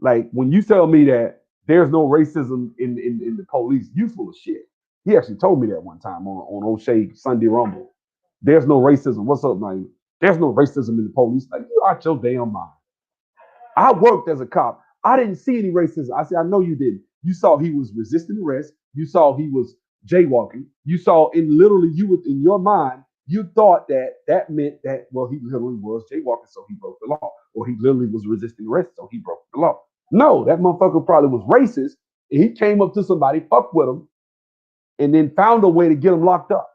Like when you tell me that there's no racism in the police, you full of shit. He actually told me that one time on O'Shea Sunday Rumble. There's no racism. What's up, man? There's no racism in the police. Like, you out your damn mind. I worked as a cop. I didn't see any racism. I said, I know you didn't. You saw he was resisting arrest. You saw he was jaywalking. You saw literally you was in your mind, you thought that meant that, well, he literally was jaywalking, so he broke the law. Or he literally was resisting arrest, so he broke the law. No, that motherfucker probably was racist. And he came up to somebody, fucked with him, and then found a way to get him locked up.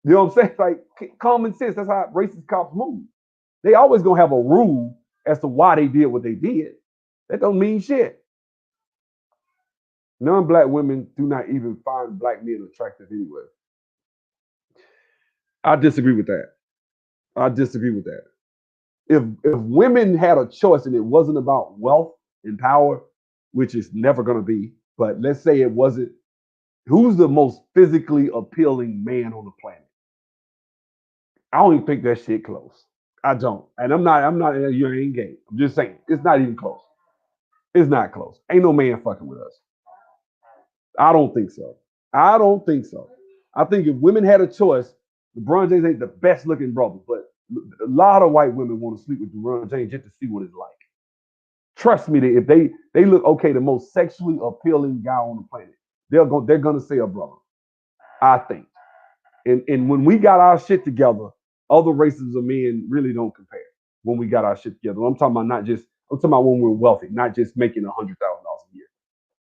You know what I'm saying? Like common sense. That's how racist cops move. They always gonna have a rule as to why they did what they did. That don't mean shit. Non-black women do not even find black men attractive anyway. I disagree with that. I disagree with that. If women had a choice and it wasn't about wealth and power, which is never gonna be, but let's say it wasn't, who's the most physically appealing man on the planet? I don't even think that shit close. I don't. And I'm not, you ain't gay. I'm just saying, it's not even close. It's not close. Ain't no man fucking with us. I don't think so. I don't think so. I think if women had a choice, LeBron James ain't the best looking brother, but a lot of white women want to sleep with LeBron James just to see what it's like. Trust me, that if they look okay, the most sexually appealing guy on the planet, they're gonna say a brother. I think. And when we got our shit together, other races of men really don't compare. When we got our shit together, I'm talking about I'm talking about when we're wealthy, not just making $100,000 a year.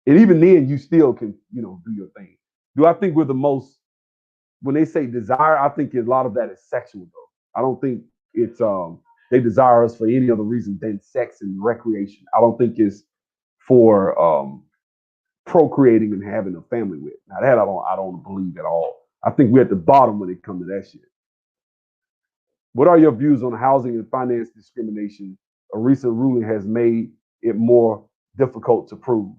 And even then, you still can, do your thing. Do I think we're the most? When they say desire, I think a lot of that is sexual though. I don't think it's they desire us for any other reason than sex and recreation. I don't think it's for procreating and having a family with. Now that I don't believe at all. I think we're at the bottom when it comes to that shit. What are your views on housing and finance discrimination? A recent ruling has made it more difficult to prove.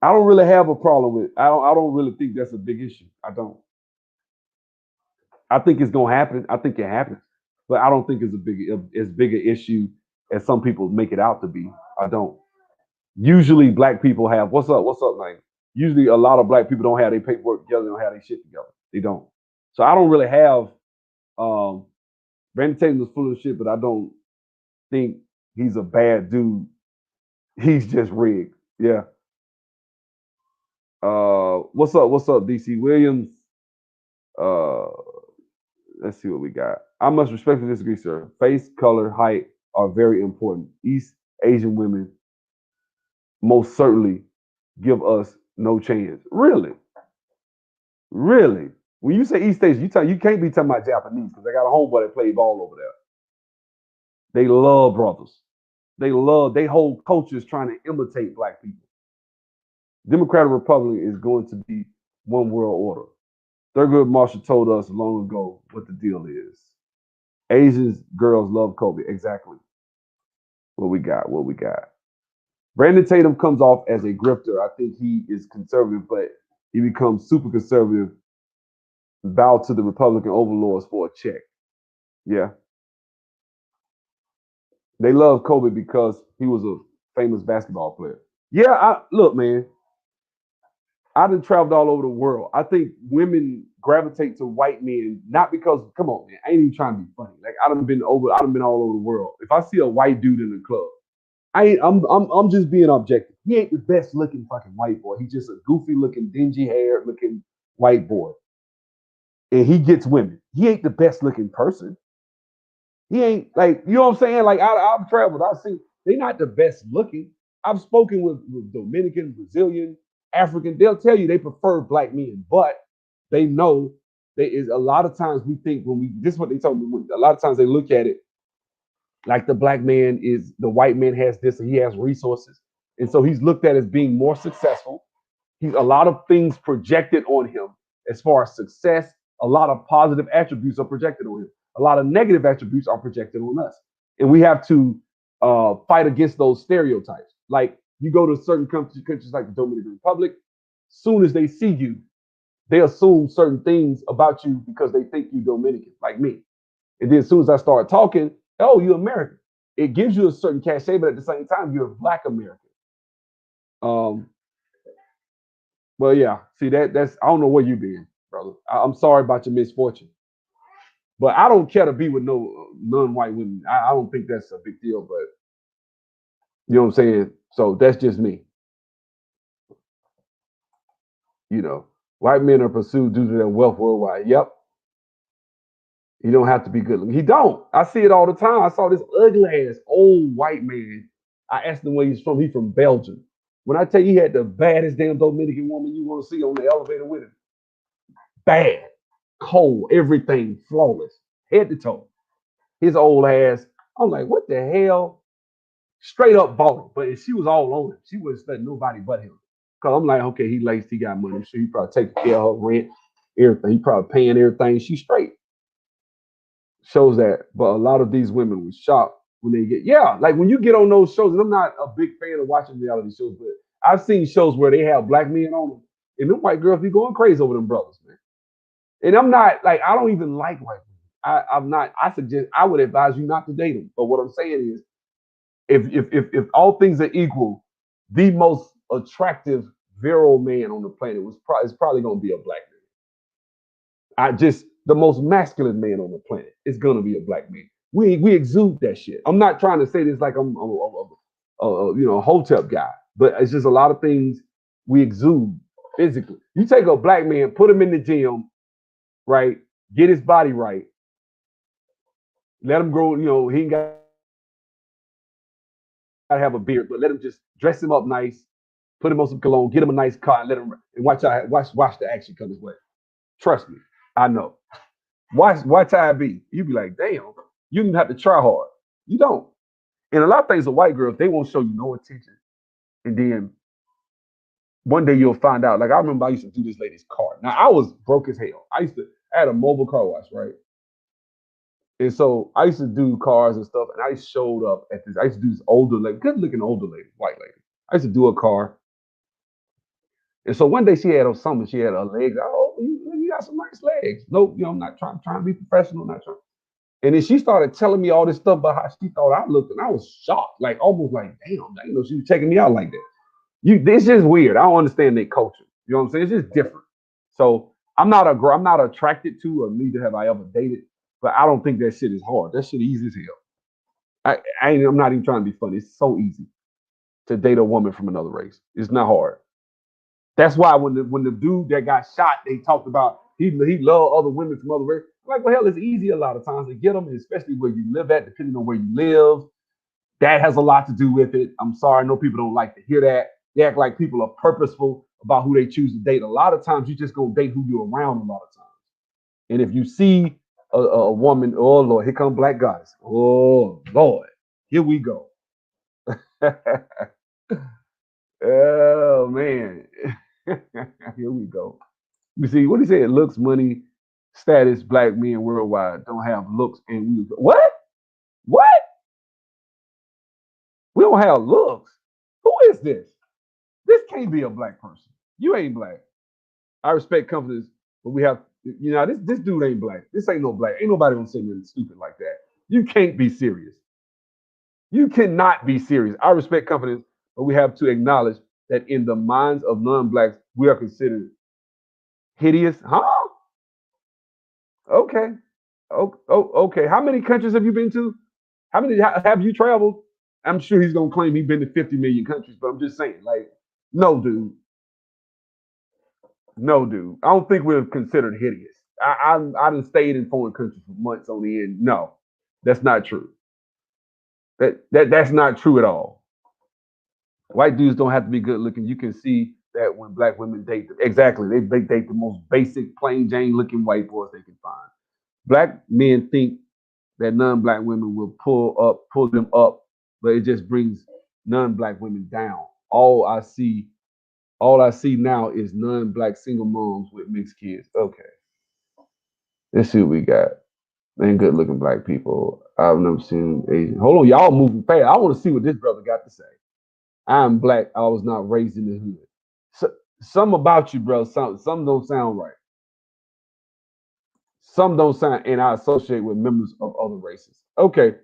I don't really have a problem with. I don't really think that's a big issue. I don't. I think it's gonna happen. I think it happens, but I don't think it's as big an issue as some people make it out to be. I don't. Usually, black people have what's up, man. Usually, a lot of black people don't have their paperwork together, they don't have their shit together. They don't. So I don't really have. Brandon Tatum is full of shit, but I don't think he's a bad dude. He's just rigged. Yeah. What's up? What's up, DC Williams? Uh, let's see what we got. I must respectfully disagree, sir. Face, color, height are very important. East Asian women most certainly give us no chance. Really? Really? When you say East Asian, you can't be talking about Japanese because I got a homeboy that played ball over there. They love brothers. They whole culture is trying to imitate black people. Democratic Republic is going to be one world order. Thurgood Marshall told us long ago what the deal is. Asians girls love Kobe. Exactly. What we got? Brandon Tatum comes off as a grifter. I think he is conservative, but he becomes super conservative, bow to the Republican overlords for a check. Yeah. They love Kobe because he was a famous basketball player. Yeah, look, man. I done traveled all over the world. I think women gravitate to white men not because, come on, man, I ain't even trying to be funny. Like I done been all over the world. If I see a white dude in the club, I'm just being objective. He ain't the best looking fucking white boy. He's just a goofy looking, dingy haired looking white boy. And he gets women. He ain't the best looking person. He ain't like, you know what I'm saying? Like I've traveled, I've seen they're not the best looking. I've spoken with Dominican, Brazilian, African. They'll tell you they prefer black men, but they know there is a lot of times we think this is what they told me. A lot of times they look at it like the black man is the white man has this and he has resources. And so he's looked at as being more successful. He's a lot of things projected on him as far as success. A lot of positive attributes are projected on him. A lot of negative attributes are projected on us, and we have to fight against those stereotypes. Like you go to certain countries like the Dominican Republic, soon as they see you, they assume certain things about you because they think you Dominican, like me. And then as soon as I start talking, oh, you're American. It gives you a certain cachet, but at the same time, you're a Black American. Um, well, yeah. See that's I don't know where you been, brother. I'm sorry about your misfortune, but I don't care to be with no non-white women. I don't think that's a big deal, but you know what I'm saying. So that's just me. You know, white men are pursued due to their wealth worldwide. Yep. He don't have to be good looking. He don't. I see it all the time. I saw this ugly ass old white man. I asked him where he's from. He's from Belgium. When I tell you he had the baddest damn Dominican woman you want to see on the elevator with him, bad, cold, everything flawless, head to toe. His old ass. I'm like, what the hell? Straight up bought him. But she was all on him. She wasn't letting nobody but him. Cause I'm like, okay, he laced, he got money. So he probably taking care of her rent, everything. He probably paying everything. She's straight. Shows that. But a lot of these women were shocked when they get, yeah, like when you get on those shows, and I'm not a big fan of watching reality shows, but I've seen shows where they have black men on them, and them white girls be going crazy over them brothers, man. And I'm not like I don't even like white women. I'm not. I suggest I would advise you not to date them. But what I'm saying is, if all things are equal, the most attractive virile man on the planet is probably going to be a black man. I just the most masculine man on the planet is gonna be a black man. We exude that shit. I'm not trying to say this like I'm a hotep guy, but it's just a lot of things we exude physically. You take a black man, put him in the gym, right? Get his body right, let him grow. He ain't got to have a beard, but let him just dress him up nice, put him on some cologne, get him a nice car, and let him and watch the action come his way. Trust me, I know. Watch how it be. You be like, damn, you didn't have to try hard. You don't. And a lot of things, the white girls, they won't show you no attention. And then one day you'll find out. Like I remember I used to do this lady's car. Now I was broke as hell. I had a mobile car wash, right? And so I used to do cars and stuff, and I showed up at this. I used to do this older lady, good looking older lady, white lady. I used to do a car. And so one day she had on something, she had her legs. Oh, you got some nice legs. No, I'm not trying to be professional, not trying. And then she started telling me all this stuff about how she thought I looked, and I was shocked, like almost like, damn, she was checking me out like that. It's just weird. I don't understand their culture. You know what I'm saying? It's just different. So I'm not attracted to, or neither have I ever dated, but I don't think that shit is hard. That shit easy as hell. I'm not even trying to be funny. It's so easy to date a woman from another race. It's not hard. That's why when the dude that got shot, they talked about he loved other women from other races. Like, well, hell, it's easy a lot of times to get them, especially where you live at, depending on where you live. That has a lot to do with it. I'm sorry, I know people don't like to hear that. They act like people are purposeful about who they choose to date. A lot of times, you just gonna date who you're around. A lot of times, and if you see a woman, oh Lord, here come black guys. Oh Lord, here we go. Oh man, here we go. You see, what he said, looks, money, status, black men worldwide don't have looks and we what? What? We don't have looks. Who is this? This can't be a black person. You ain't black. I respect confidence, but we have this dude ain't black. This ain't no black. Ain't nobody gonna say nothing stupid like that. You can't be serious. You cannot be serious. I respect confidence, but we have to acknowledge that in the minds of non-blacks, we are considered hideous. Huh? Okay. Okay. How many countries have you been to? How many have you traveled? I'm sure he's gonna claim he's been to 50 million countries, but I'm just saying, like, no, dude. No, dude. I don't think we're considered hideous. I done stayed in foreign countries for months on the end. No, that's not true. That's not true at all. White dudes don't have to be good looking. You can see that when black women date them. Exactly. They date the most basic, plain Jane looking white boys they can find. Black men think that non-black women will pull them up, but it just brings non-black women down. all I see, all I see now is non-black single moms with mixed kids. Okay, let's see what we got. Man, good looking black people. I've never seen Asian. Hold on, y'all moving fast. I want to see what this brother got to say. I'm black. I was not raised in the hood. So, some about you, bro. Some don't sound right. Some don't sound, and I associate with members of other races. Okay,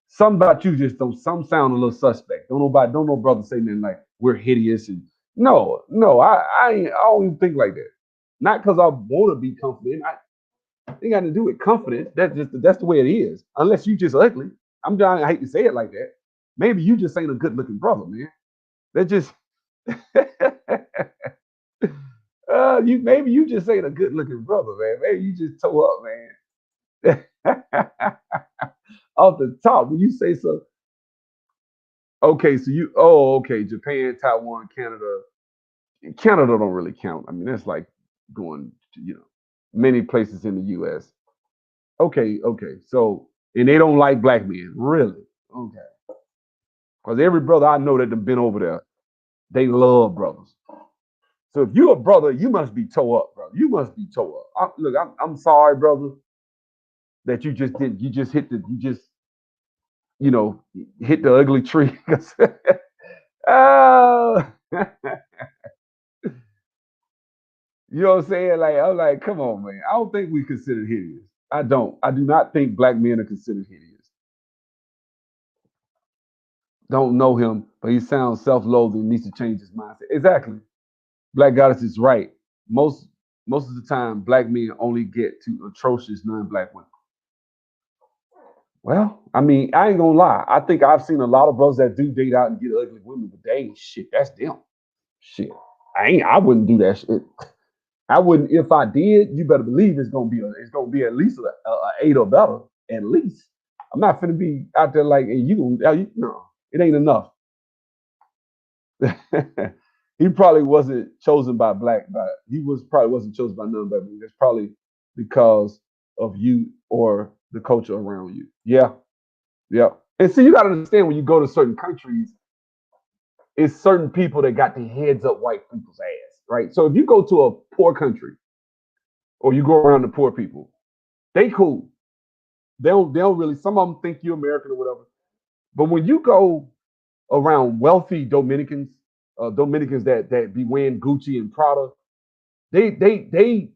some about you just don't. Some sound a little suspect. Don't no brother say nothing like we're hideous and no. I don't even think like that. Not because I want to be confident. It got to do with confidence. That's the way it is. Unless you just ugly. I hate to say it like that. Maybe you just ain't a good looking brother, man. That just you maybe you just ain't a good looking brother, man. Maybe you just toe up, man. Off the top, when you say so, okay, so okay, Japan, Taiwan, Canada. Canada don't really count. I mean, that's like going to, many places in the US. Okay. So and they don't like black men, really? Okay. Because every brother I know that have been over there, they love brothers. So if you're a brother, you must be toe up, bro. You must be toe up. Look, I'm sorry, brother, that you just did. You just hit the ugly tree. Oh, you know what I'm saying? Like I'm like, come on, man. I don't think we consider hideous. I don't. I do not think black men are considered hideous. Don't know him, but he sounds self-loathing. Needs to change his mindset. Exactly. Black Goddess is right. Most most of the time, black men only get to atrocious non-black women. Well, I mean, I ain't gonna lie. I think I've seen a lot of brothers that do date out and get ugly women, but they ain't shit. That's them. Shit. I wouldn't do that shit. I wouldn't. If I did, you better believe it's gonna be at least a 8 or better. At least. I'm not finna be out there like, hey, no, it ain't enough. He probably wasn't chosen by he was probably wasn't chosen by none but that's probably because of you or the culture around you. Yeah. And see, you gotta understand when you go to certain countries, it's certain people that got the heads up white people's ass, right? So if you go to a poor country or you go around the poor people, they cool. They don't really, some of them think you're American or whatever. But when you go around wealthy Dominicans that be wearing Gucci and Prada, they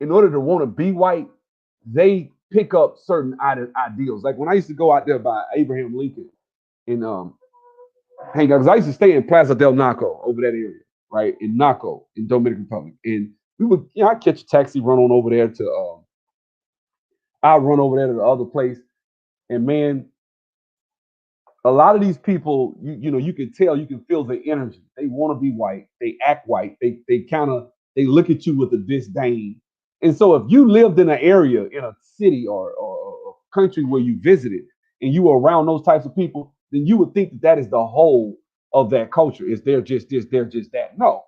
in order to want to be white, they pick up certain ideals. Like when I used to go out there by Abraham Lincoln in hang out, because I used to stay in Plaza del Naco over that area, right? In Naco, in Dominican Republic. And we would, I catch a taxi, run on over there to I run over there to the other place. And man, a lot of these people, you can tell, you can feel the energy. They want to be white. They act white. They kind of they look at you with a disdain. And so, if you lived in an area, in a city or a country where you visited, and you were around those types of people, then you would think that is the whole of that culture. Is they're just this, they're just that. No,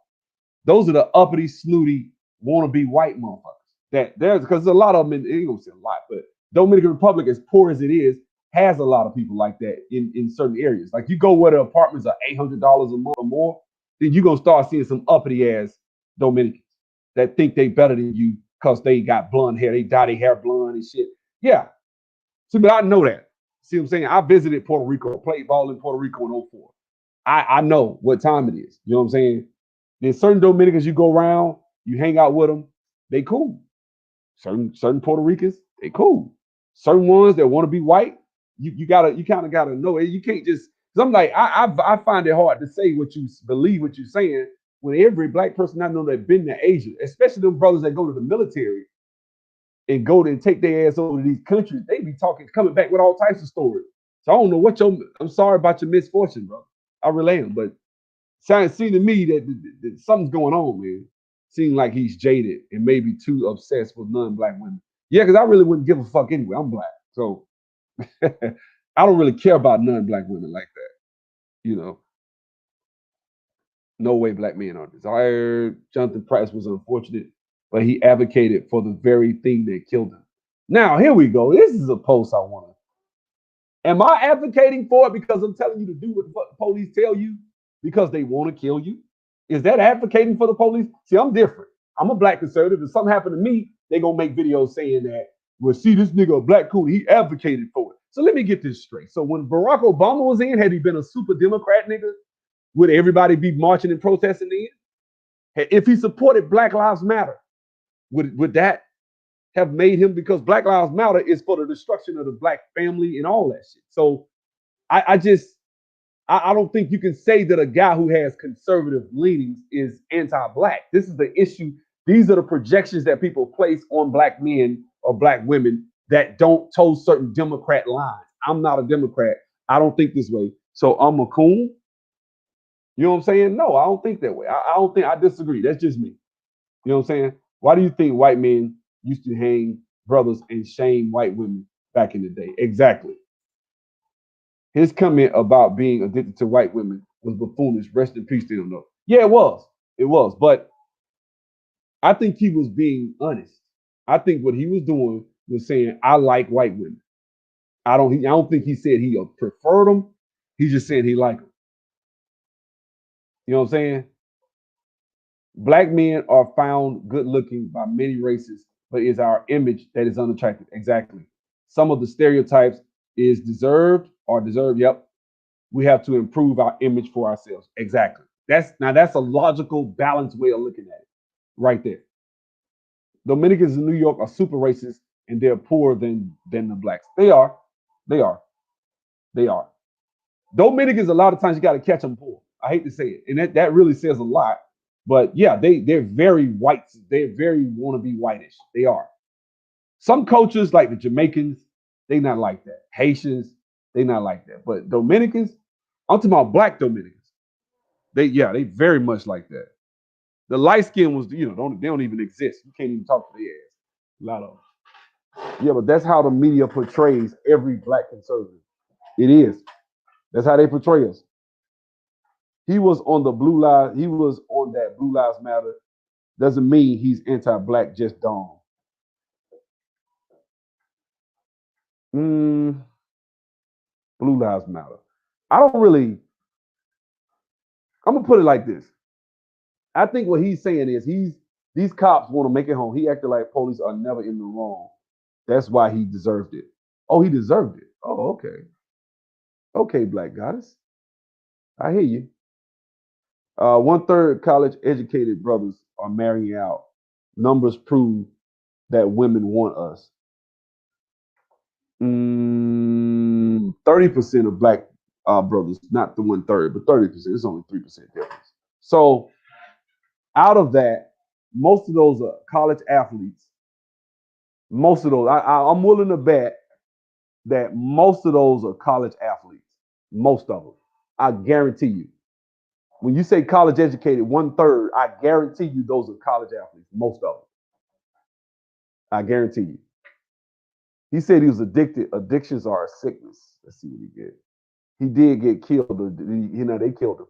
those are the uppity, snooty, wannabe white motherfuckers. That there's because a lot of them, ain't gonna say a lot, but Dominican Republic, as poor as it is, has a lot of people like that in certain areas. Like you go where the apartments are $800 a month or more, then you're gonna start seeing some uppity ass Dominicans that think they better than you because they got blonde hair, they dye their hair blonde and shit. Yeah. See, but I know that. See what I'm saying? I visited Puerto Rico, played ball in Puerto Rico in '04. I know what time it is. You know what I'm saying? There's certain Dominicans you go around, you hang out with them, they cool. Certain Puerto Ricans, they cool. Certain ones that want to be white, you kind of gotta know it. You can't just. Cause I'm like I find it hard to say what you believe, what you're saying when every black person I know that been to Asia, especially them brothers that go to the military and go and take their ass over to these countries, they be coming back with all types of stories. So I don't know what I'm sorry about your misfortune, bro. I really am, but it seems to me that something's going on, man. Seems like he's jaded and maybe too obsessed with non-black women. Yeah, because I really wouldn't give a fuck anyway. I'm black, so I don't really care about non-black women like that. You know, no way black men are desired. Jonathan Price was unfortunate, but he advocated for the very thing that killed him. Now here we go. This is a post I want to. Am I advocating for it because I'm telling you to do what the police tell you? because they want to kill you? Is that advocating for the police? See, I'm different. I'm a black conservative. If something happened to me, they gonna make videos saying that, well, see, this nigga a black coon, he advocated for it. So let me get this straight. So when Barack Obama was in, had he been a super Democrat nigga, would everybody be marching and protesting then? If he supported Black Lives Matter, would that have made him, because Black Lives Matter is for the destruction of the black family and all that shit. So I just I don't think you can say that a guy who has conservative leanings is anti-black. This is the issue. These are the projections that people place on black men or black women that don't toe certain Democrat lines. I'm not a Democrat. I don't think this way. So I'm a coon. You know what I'm saying? No, I don't think that way. I don't think, I disagree. That's just me. You know what I'm saying? Why do you think white men used to hang brothers and shame white women back in the day? Exactly. His comment about being addicted to white women was buffoonish. Rest in peace to him, though. Yeah, it was. It was. But I think he was being honest. I think what he was doing was saying, I like white women. I don't think he said he preferred them. He just said he liked them. You know what I'm saying? Black men are found good looking by many races, but it's our image that is unattractive. Exactly. Some of the stereotypes is deserved or deserved. Yep. We have to improve our image for ourselves. Exactly. That's a logical, balanced way of looking at it, right there. Dominicans in New York are super racist and they're poorer than the blacks. They are. They are. They are. Dominicans, a lot of times you got to catch them poor. I hate to say it, and that really says a lot. But yeah, they're very white. They're very want to be whitish. They are. Some cultures like the Jamaicans, they not like that. Haitians, they not like that. But Dominicans, I'm talking about black Dominicans. They very much like that. The light skin was, they don't even exist. You can't even talk to their ass. A lot of them. Yeah, but that's how the media portrays every black conservative. It is. That's how they portray us. He was on the blue lives. He was on that Blue Lives Matter. Doesn't mean he's anti-black. Just dumb. Blue Lives Matter. I don't really. I'm gonna put it like this. I think what he's saying is these cops want to make it home. He acted like police are never in the wrong. That's why he deserved it. Oh, he deserved it. Oh, okay. Okay, Black Goddess. I hear you. 1/3 college educated brothers are marrying out. Numbers prove that women want us. 30% of black brothers, not the 1/3, but 30%. It's only 3% difference. So out of that, most of those are college athletes. Most of those, I'm willing to bet that most of those are college athletes. Most of them. I guarantee you. When you say college educated, 1/3, I guarantee you those are college athletes. Most of them. I guarantee you. He said he was addicted. Addictions are a sickness. Let's see what he did. He did get killed. They killed him.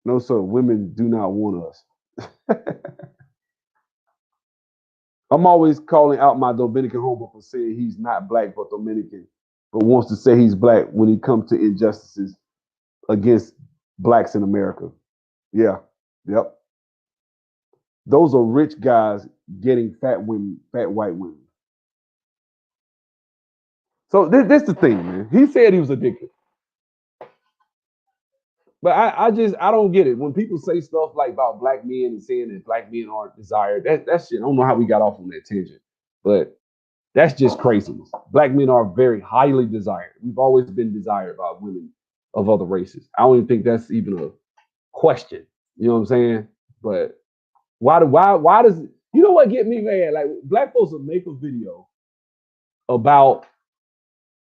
No, sir. Women do not want us. I'm always calling out my Dominican homie for saying he's not black but Dominican, but wants to say he's black when he comes to injustices against blacks in America. Yeah. Yep. Those are rich guys getting fat women, fat white women. So this the thing, man. He said he was addicted. But I don't get it. When people say stuff like about black men and saying that black men aren't desired, that shit, I don't know how we got off on that tangent. But that's just craziness. Black men are very highly desired. We've always been desired by women of other races. I don't even think that's even a question. You know what I'm saying? But why does you know what get me mad? Like black folks will make a video about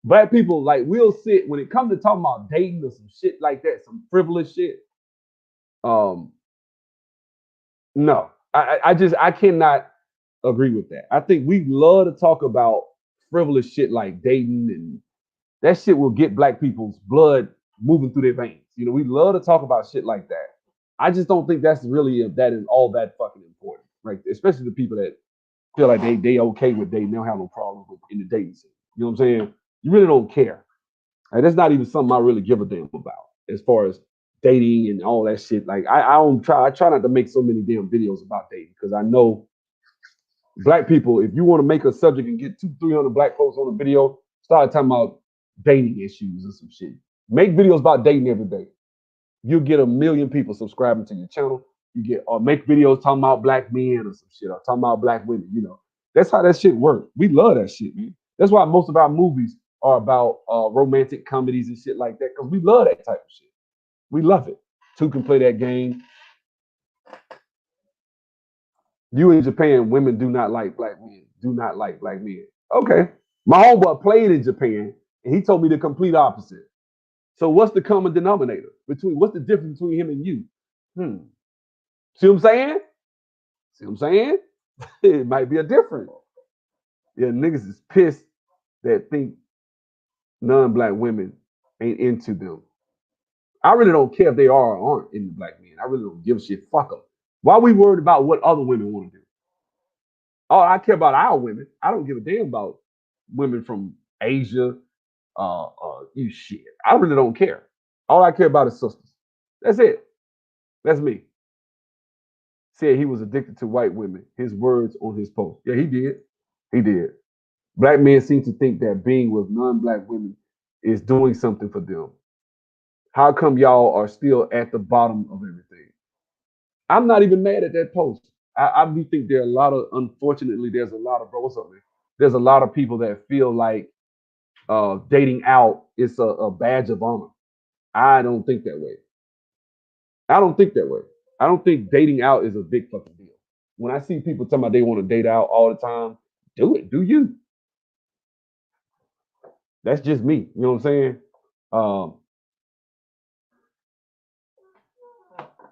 black people, like we'll sit when it comes to talking about dating or some shit like that, some frivolous shit. Um, no, I cannot agree with that. I think we love to talk about frivolous shit like dating, and that shit will get black people's blood moving through their veins. You know, we love to talk about shit like that. I just don't think that's really that is all that fucking important, right? Especially the people that feel like they okay with dating, they don't have no problem with in the dating scene. You know what I'm saying? You really don't care. And that's not even something I really give a damn about as far as dating and all that shit. Like I try not to make so many damn videos about dating because I know black people, if you want to make a subject and get 200-300 black folks on a video, start talking about dating issues and some shit. Make videos about dating every day. You'll get 1 million people subscribing to your channel. You get or make videos talking about black men or some shit or talking about black women. That's how that shit works. We love that shit, man. That's why most of our movies are about romantic comedies and shit like that because we love that type of shit. We love it. Two can play that game. You in Japan, women do not like black men. Do not like black men. Okay. My homeboy played in Japan, and he told me the complete opposite. So what's the common denominator what's the difference between him and you? See what I'm saying? See what I'm saying? It might be a difference. Yeah, niggas is pissed that think non-black women ain't into them. I really don't care if they are or aren't into black men. I really don't give a shit. Fuck them. Why we worried about what other women want to do? Oh, I care about our women. I don't give a damn about women from Asia. You shit. I really don't care. All I care about is sisters. That's it. That's me. Said he was addicted to white women. His words on his post. Yeah, he did. He did. Black men seem to think that being with non-black women is doing something for them. How come y'all are still at the bottom of everything? I'm not even mad at that post. I do think there are a lot of, unfortunately, there's a lot of, bro, what's up, man? There's a lot of people that feel like dating out is a badge of honor. I don't think that way. I don't think that way. I don't think dating out is a big fucking deal. When I see people talking about they want to date out all the time, do it. Do you? That's just me. You know what I'm saying? Um,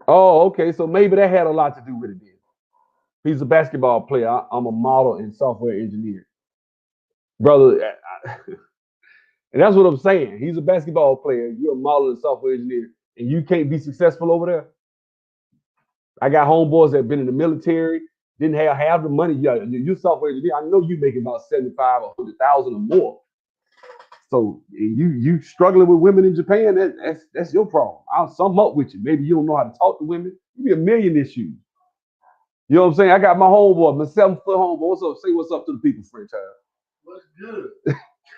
oh, okay. So maybe that had a lot to do with it then. He's a basketball player. I'm a model and software engineer. Brother, and that's what I'm saying. He's a basketball player. You're a model and software engineer, and you can't be successful over there. I got homeboys that have been in the military, didn't have half the money. Yeah, you're software engineer. I know you making about 75 or 100,000 or more. So you struggling with women in Japan, that's your problem. I'll sum up with you. Maybe you don't know how to talk to women. You be a million issues. You know what I'm saying? I got my homeboy, my 7-foot homeboy. What's up? Say what's up to the people, French child. What's good?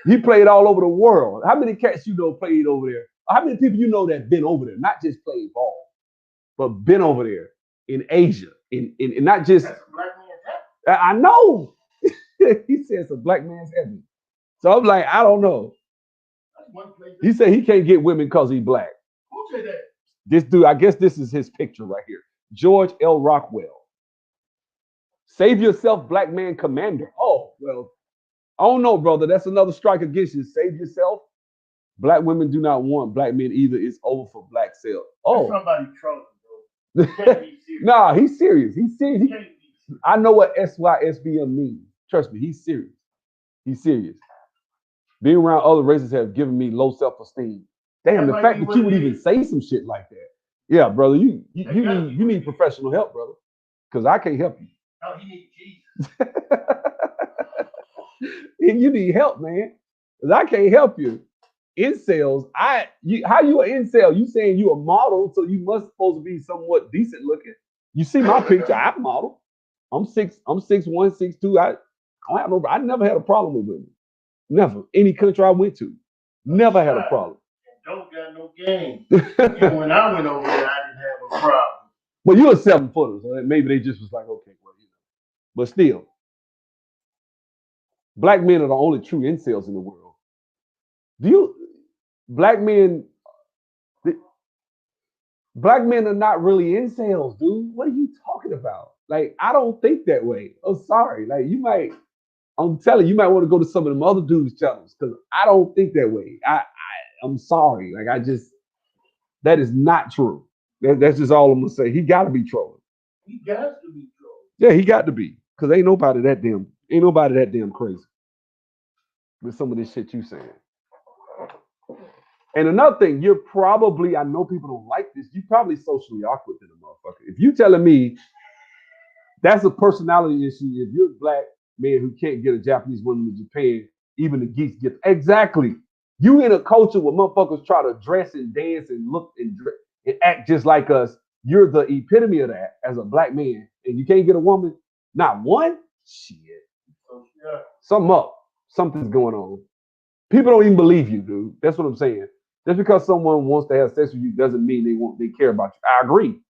He played all over the world. How many cats you know played over there? How many people you know that been over there? Not just played ball, but been over there in Asia. In not just. That's a black man's heaven. I know. He said it's a black man's heaven. So I'm like, I don't know. He said he can't get women because he's black. Who said that? This dude, I guess this is his picture right here. George L. Rockwell. Save yourself, black man commander. Oh, well, I don't know, brother. That's another strike against you. Save yourself. Black women do not want black men either. It's over for black sale. Oh. That's somebody trolling, bro. Can't be serious. Nah, he's serious. He's serious. I know what SYSBM means. Trust me, he's serious. He's serious. Being around other races have given me low self-esteem. Damn, the fact that you would even say some shit like that. Yeah, brother, you need professional help, brother. Because I can't help you. No, he needs Jesus. You need help, man. Because I can't help you. Incels, how you an incel? You saying you a model, so you must supposed to be somewhat decent looking. You see my picture, I'm a model. I'm 6'1", 6'2". I never had a problem with women. Never. Any country I went to. Never had a problem. Don't got no game. And when I went over there, I didn't have a problem. Well, you're a 7-footer, so maybe they just was like, okay, well, But still, black men are the only true incels in the world. Black men are not really incels, dude. What are you talking about? Like, I don't think that way. Oh, sorry. Like, I'm telling you, you might want to go to some of them other dudes' channels because I don't think that way. I'm sorry. Like, that is not true. That's just all I'm gonna say. He got to be trolling. He got to be trolling. Yeah, he got to be because ain't nobody that damn crazy with some of this shit you saying. And another thing, I know people don't like this. You're probably socially awkward to the motherfucker. If you telling me that's a personality issue, if you're a black man who can't get a Japanese woman in Japan, even the geeks get exactly. You in a culture where motherfuckers try to dress and dance and look and dress. and act just like us. You're the epitome of that as a black man, and you can't get a woman. Not one. Shit. So, yeah. Something up. Something's going on. People don't even believe you, dude. That's what I'm saying. Just because someone wants to have sex with you doesn't mean they care about you. I agree.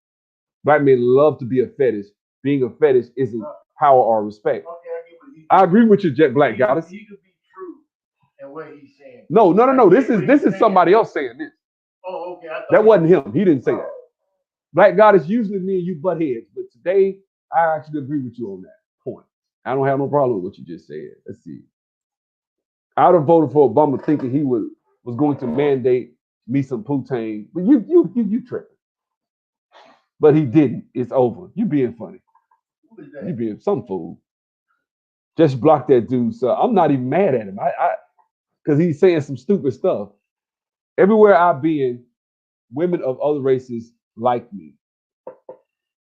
Black men love to be a fetish. Being a fetish isn't power or respect. Okay, I agree with you, Jet Black Goddess. He could be true in what he's saying. No. This is somebody else saying this. Oh, okay. That wasn't him. He didn't say that. Black Goddess, usually me and you butt heads, but today I actually agree with you on that point. I don't have no problem with what you just said. Let's see. I would have voted for Obama thinking he was going to mandate me some poutine, but you tripping. But he didn't. It's over. You being funny. Who is that? You being some fool. Just block that dude. So I'm not even mad at him. I because he's saying some stupid stuff. Everywhere I've been, women of other races like me.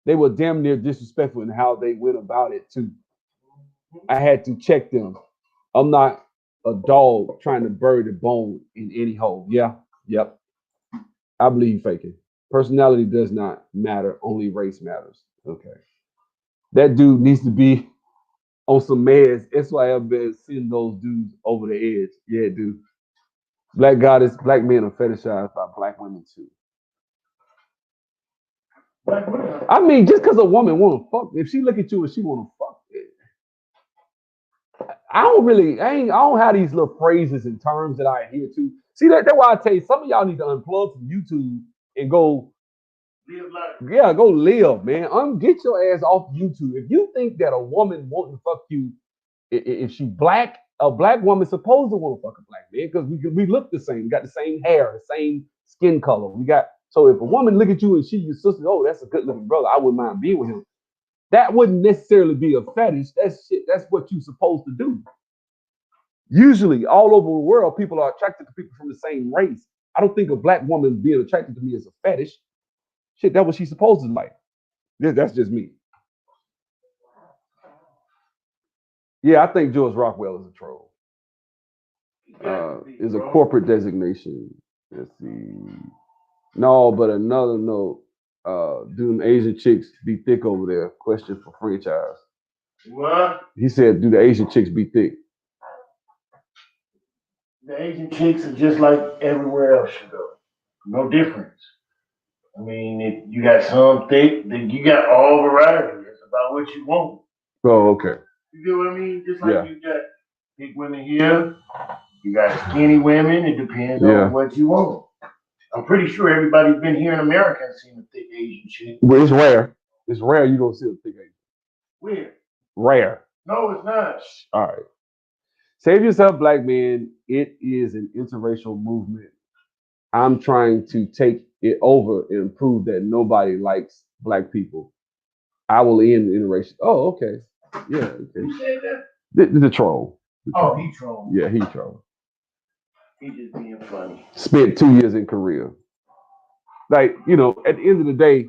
They were damn near disrespectful in how they went about it too. I had to check them. I'm not a dog trying to bury the bone in any hole. Yeah, yep. I believe faking. Personality does not matter. Only race matters. Okay. That dude needs to be on some meds. That's why I've been seeing those dudes over the edge. Yeah, dude. Black goddess, black men are fetishized by black women too. I mean, just because a woman want to fuck, if she look at you and she want to fuck, I don't have these little phrases and terms that I adhere to. See, that's why I tell you, some of y'all need to unplug from YouTube and go live life. Yeah, go live, man. Get your ass off YouTube. If you think that a woman wanting to fuck you, if she black, a black woman supposed to want to fuck a black man because we look the same. We got the same hair, the same skin color. So if a woman look at you and she your sister, oh, that's a good looking brother. I wouldn't mind being with him. That wouldn't necessarily be a fetish. That's shit. That's what you're supposed to do. Usually, all over the world, people are attracted to people from the same race. I don't think a black woman being attracted to me is a fetish. Shit, that's what she's supposed to like. That's just me. Yeah, I think George Rockwell is a troll. Is a corporate designation. Let's see. No, but another note. Do the Asian chicks be thick over there? Question for franchise. What? He said, do the Asian chicks be thick? The Asian chicks are just like everywhere else you go. No difference. I mean, if you got some thick, then you got all variety. It's about what you want. Oh, okay. You get what I mean? Just like you got thick women here, you got skinny women. It depends on what you want. I'm pretty sure everybody's been here in America and seen a thick Asian chick. Well, it's rare. It's rare you don't see a thick Asian. Where? Rare. No, it's not. All right. Save yourself, black men. It is an interracial movement. I'm trying to take it over and prove that nobody likes black people. I will end interracial. Oh, okay. Yeah. Okay. Who said that? The troll. Oh, he trolled. Yeah, he trolled. He just being funny. Spent 2 years in Korea. Like, at the end of the day,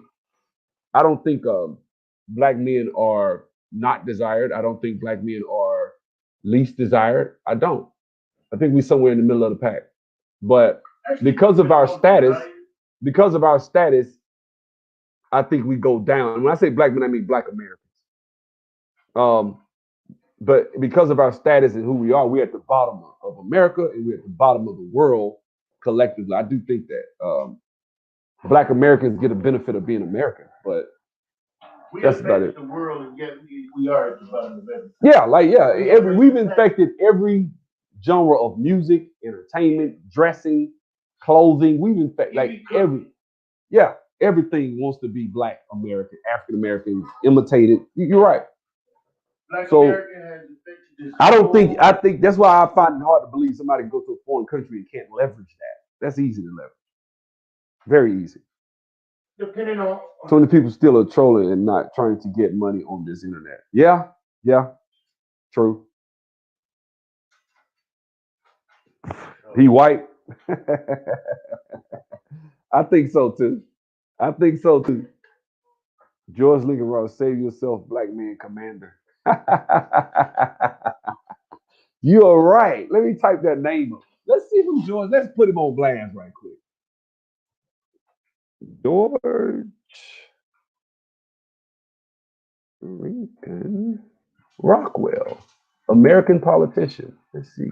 I don't think black men are not desired. I don't think black men are least desired. I don't. I think we're somewhere in the middle of the pack. But because of our status, I think we go down. When I say black men, I mean black Americans. But because of our status and who we are, we're at the bottom of America and we're at the bottom of the world collectively. I do think that black Americans get a benefit of being American, but that's about it. The world, and yet we are at the bottom of everything. Yeah, we've infected every genre of music, entertainment, dressing, clothing. We've infected everything wants to be black American, African American, imitated. You're right. Black American has infected this. I think that's why I find it hard to believe somebody can go to a foreign country and can't leverage that. That's easy to leverage. Very easy. Depending on so many people still are trolling and not trying to get money on this internet. Yeah, true. He white. I think so too. George Lincoln Ross, save yourself, black man commander. You are right. Let me type that name up. Let's see who George. Let's put him on blast right quick. George Lincoln Rockwell, American politician. Let's see.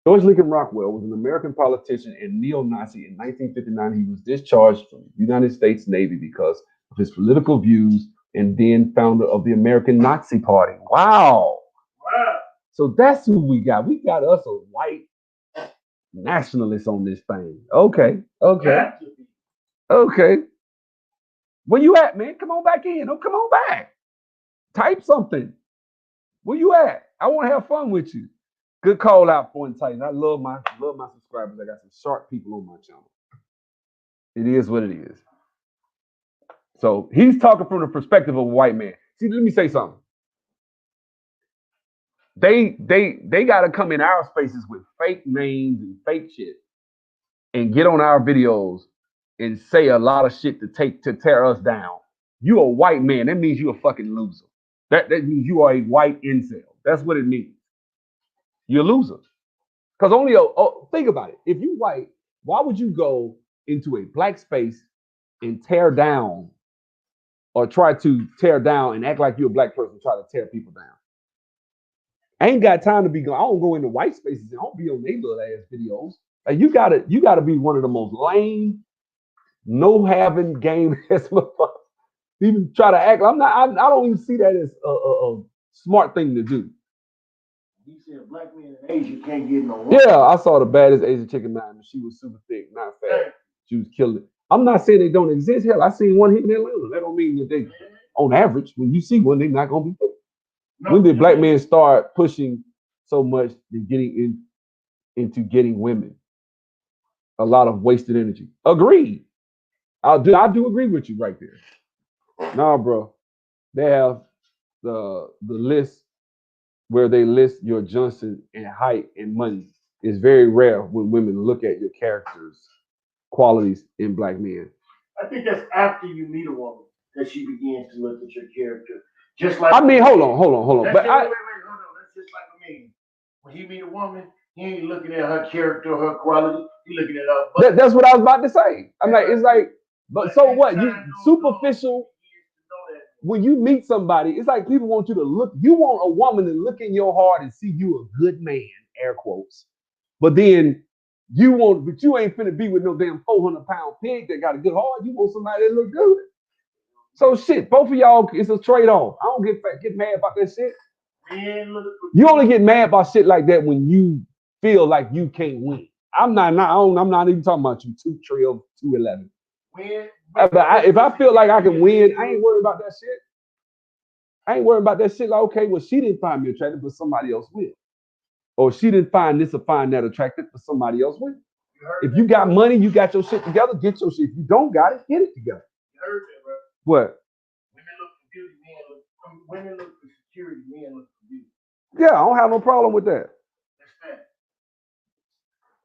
George Lincoln Rockwell was an American politician and neo-Nazi. In 1959, he was discharged from the United States Navy because of his political views and then founder of the American Nazi Party. Wow. So that's who we got. We got us a white nationalist on this thing. Okay. Where you at, man? Come on back in. Oh, come on back. Type something. Where you at? I want to have fun with you. Good call out for Titan. I love my subscribers. I got some sharp people on my channel. It is what it is. So he's talking from the perspective of a white man. See, let me say something. They got to come in our spaces with fake names and fake shit, and get on our videos and say a lot of shit to tear us down. You a white man. That means you're a fucking loser. That means you are a white incel. That's what it means. You're a loser. Because think about it. If you white, why would you go into a black space and tear down or try to tear down and act like you're a black person, try to tear people down? I ain't got time to be going. I don't go into white spaces and I don't be on their little ass videos. Like you gotta be one of the most lame, no having game ass motherfuckers. Even try to act. I don't even see that as a smart thing to do. He said black men in Asia can't get no woman. Yeah, I saw the baddest Asian chicken nine, and she was super thick, not fat. She was killing it. I'm not saying they don't exist. Hell, I seen one here in Atlanta. That don't mean that they, on average, when you see one, they're not gonna be thick. No, when did black men start pushing so much and getting into getting women? A lot of wasted energy. Agreed. I do agree with you right there. Nah, bro. They have the list where they list your Johnson and height and money. It's very rare when women look at your characters, qualities in black men. I think that's after you meet a woman that she begins to look at your character. Just like hold on. But wait, hold on. That's just like a man. When he meet a woman, he ain't looking at her character, her quality. He looking at her. That's what I was about to say. I'm like, it's like, but so what? You superficial. When you meet somebody, it's like people want you to look. You want a woman to look in your heart and see you a good man, air quotes. But then but you ain't finna be with no damn 400-pound pig that got a good heart. You want somebody that look good. So shit, both of y'all, it's a trade-off. I don't get mad about that shit. You only get mad about shit like that when you feel like you can't win. I'm not even talking about you 211. If I feel like I can win, I ain't worried about that shit. I ain't worried about that shit. Like, okay, well, she didn't find me attractive, but somebody else will. Or she didn't find this or find that attractive, but somebody else will. If you got money, you got your shit together, get your shit. If you don't got it, get it together. You heard that, bro. What? Women look for security, men look for beauty. Yeah, I don't have no problem with that.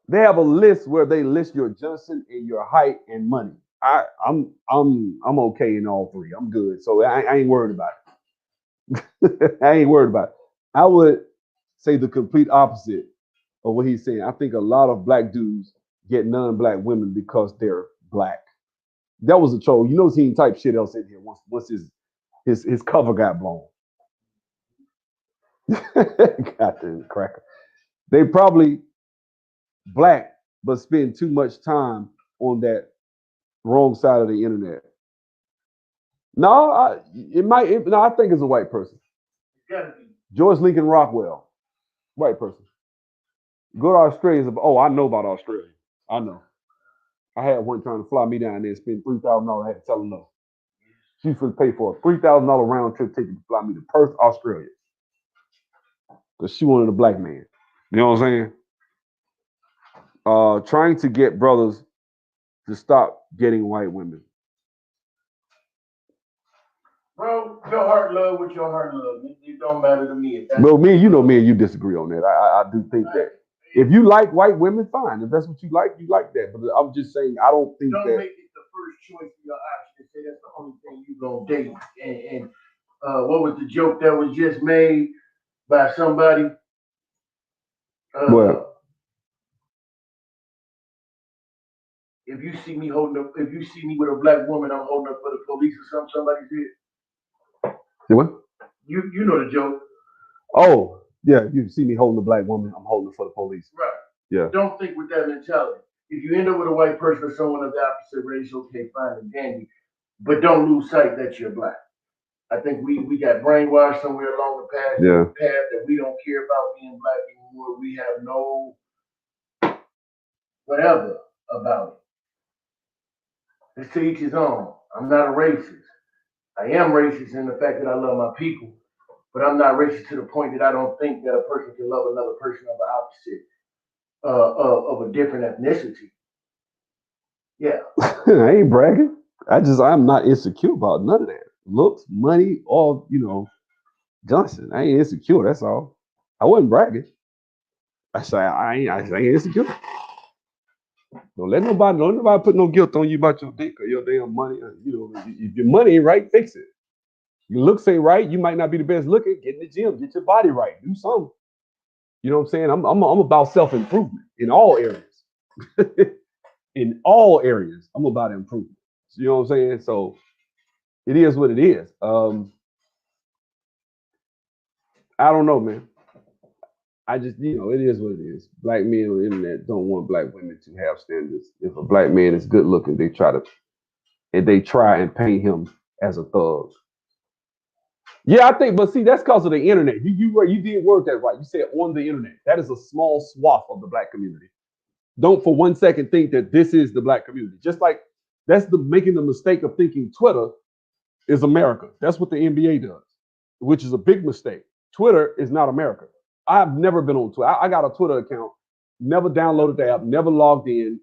They have a list where they list your Johnson and your height and money. I'm okay in all three. I'm good. So I ain't worried about it. I ain't worried about it. I would say the complete opposite of what he's saying. I think a lot of black dudes get non-black women because they're black. That was a troll. You notice he didn't type shit else in here once his cover got blown. Goddamn cracker. They probably black, but spend too much time on that wrong side of the internet. No, I think it's a white person. George Lincoln Rockwell, white person. Go to Australia. I know about Australia. I know. I had one trying to fly me down there and spend $3,000. I had to tell him no. She should pay for a $3,000 round trip ticket to fly me to Perth, Australia. Because she wanted a black man. You know what I'm saying? Trying to get brothers to stop getting white women. Bro, your heart love what your heart love. It don't matter to me. Well, me and you disagree on that. I do think that if you like white women, fine. If that's what you like that. But I'm just saying, I don't think don't make it the first choice of your option. Say that's the only thing you gonna date. And what was the joke that was just made by somebody? What? If you see me holding up, if you see me with a black woman, I'm holding up for the police or something. Somebody did. What? You know the joke. Oh, yeah. You see me holding a black woman, I'm holding it for the police. Right. Yeah. Don't think with that mentality. If you end up with a white person or someone of the opposite race, okay, fine and dandy. But don't lose sight that you're black. I think we got brainwashed somewhere along the path, path that we don't care about being black anymore. We have no whatever about it. It's to each his own. I'm not a racist. I am racist in the fact that I love my people, but I'm not racist to the point that I don't think that a person can love another person of the opposite of a different ethnicity. Yeah. I ain't bragging. I'm not insecure about none of that. Looks, money, all, Johnson. I ain't insecure, that's all. I wasn't bragging. I ain't insecure. Don't let nobody put no guilt on you about your dick or your damn money. If your money ain't right, fix it. Your looks ain't right, you might not be the best looking. Get in the gym, get your body right, do something. You know what I'm saying? I'm about self-improvement in all areas. In all areas, I'm about improvement. You know what I'm saying? So it is what it is. I don't know, man. I just, it is what it is. Black men on the internet don't want black women to have standards. If a black man is good looking, they try and paint him as a thug. Yeah, I think, but see, that's because of the internet. You did word that right. You said on the internet. That is a small swath of the black community. Don't for one second think that this is the black community. Just like that's making the mistake of thinking Twitter is America. That's what the NBA does, which is a big mistake. Twitter is not America. I've never been on Twitter. I got a Twitter account, never downloaded the app, never logged in.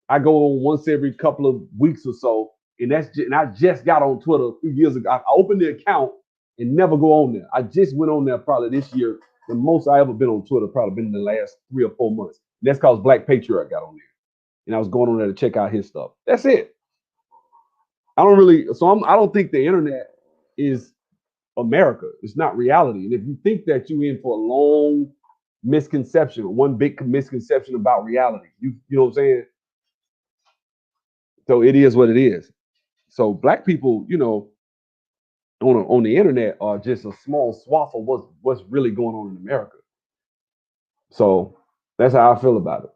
I go on once every couple of weeks or so, and I just got on Twitter a few years ago. I opened the account and never go on there. I just went on there probably this year. The most I ever been on Twitter probably been in the last 3 or 4 months. And that's because Black Patriot got on there, and I was going on there to check out his stuff. That's it. I don't think the internet is America. It's not reality. And if you think that you're in for a long misconception, one big misconception about reality, you know what I'm saying? So it is what it is. So black people, on the internet are just a small swath of what's really going on in America. So that's how I feel about it.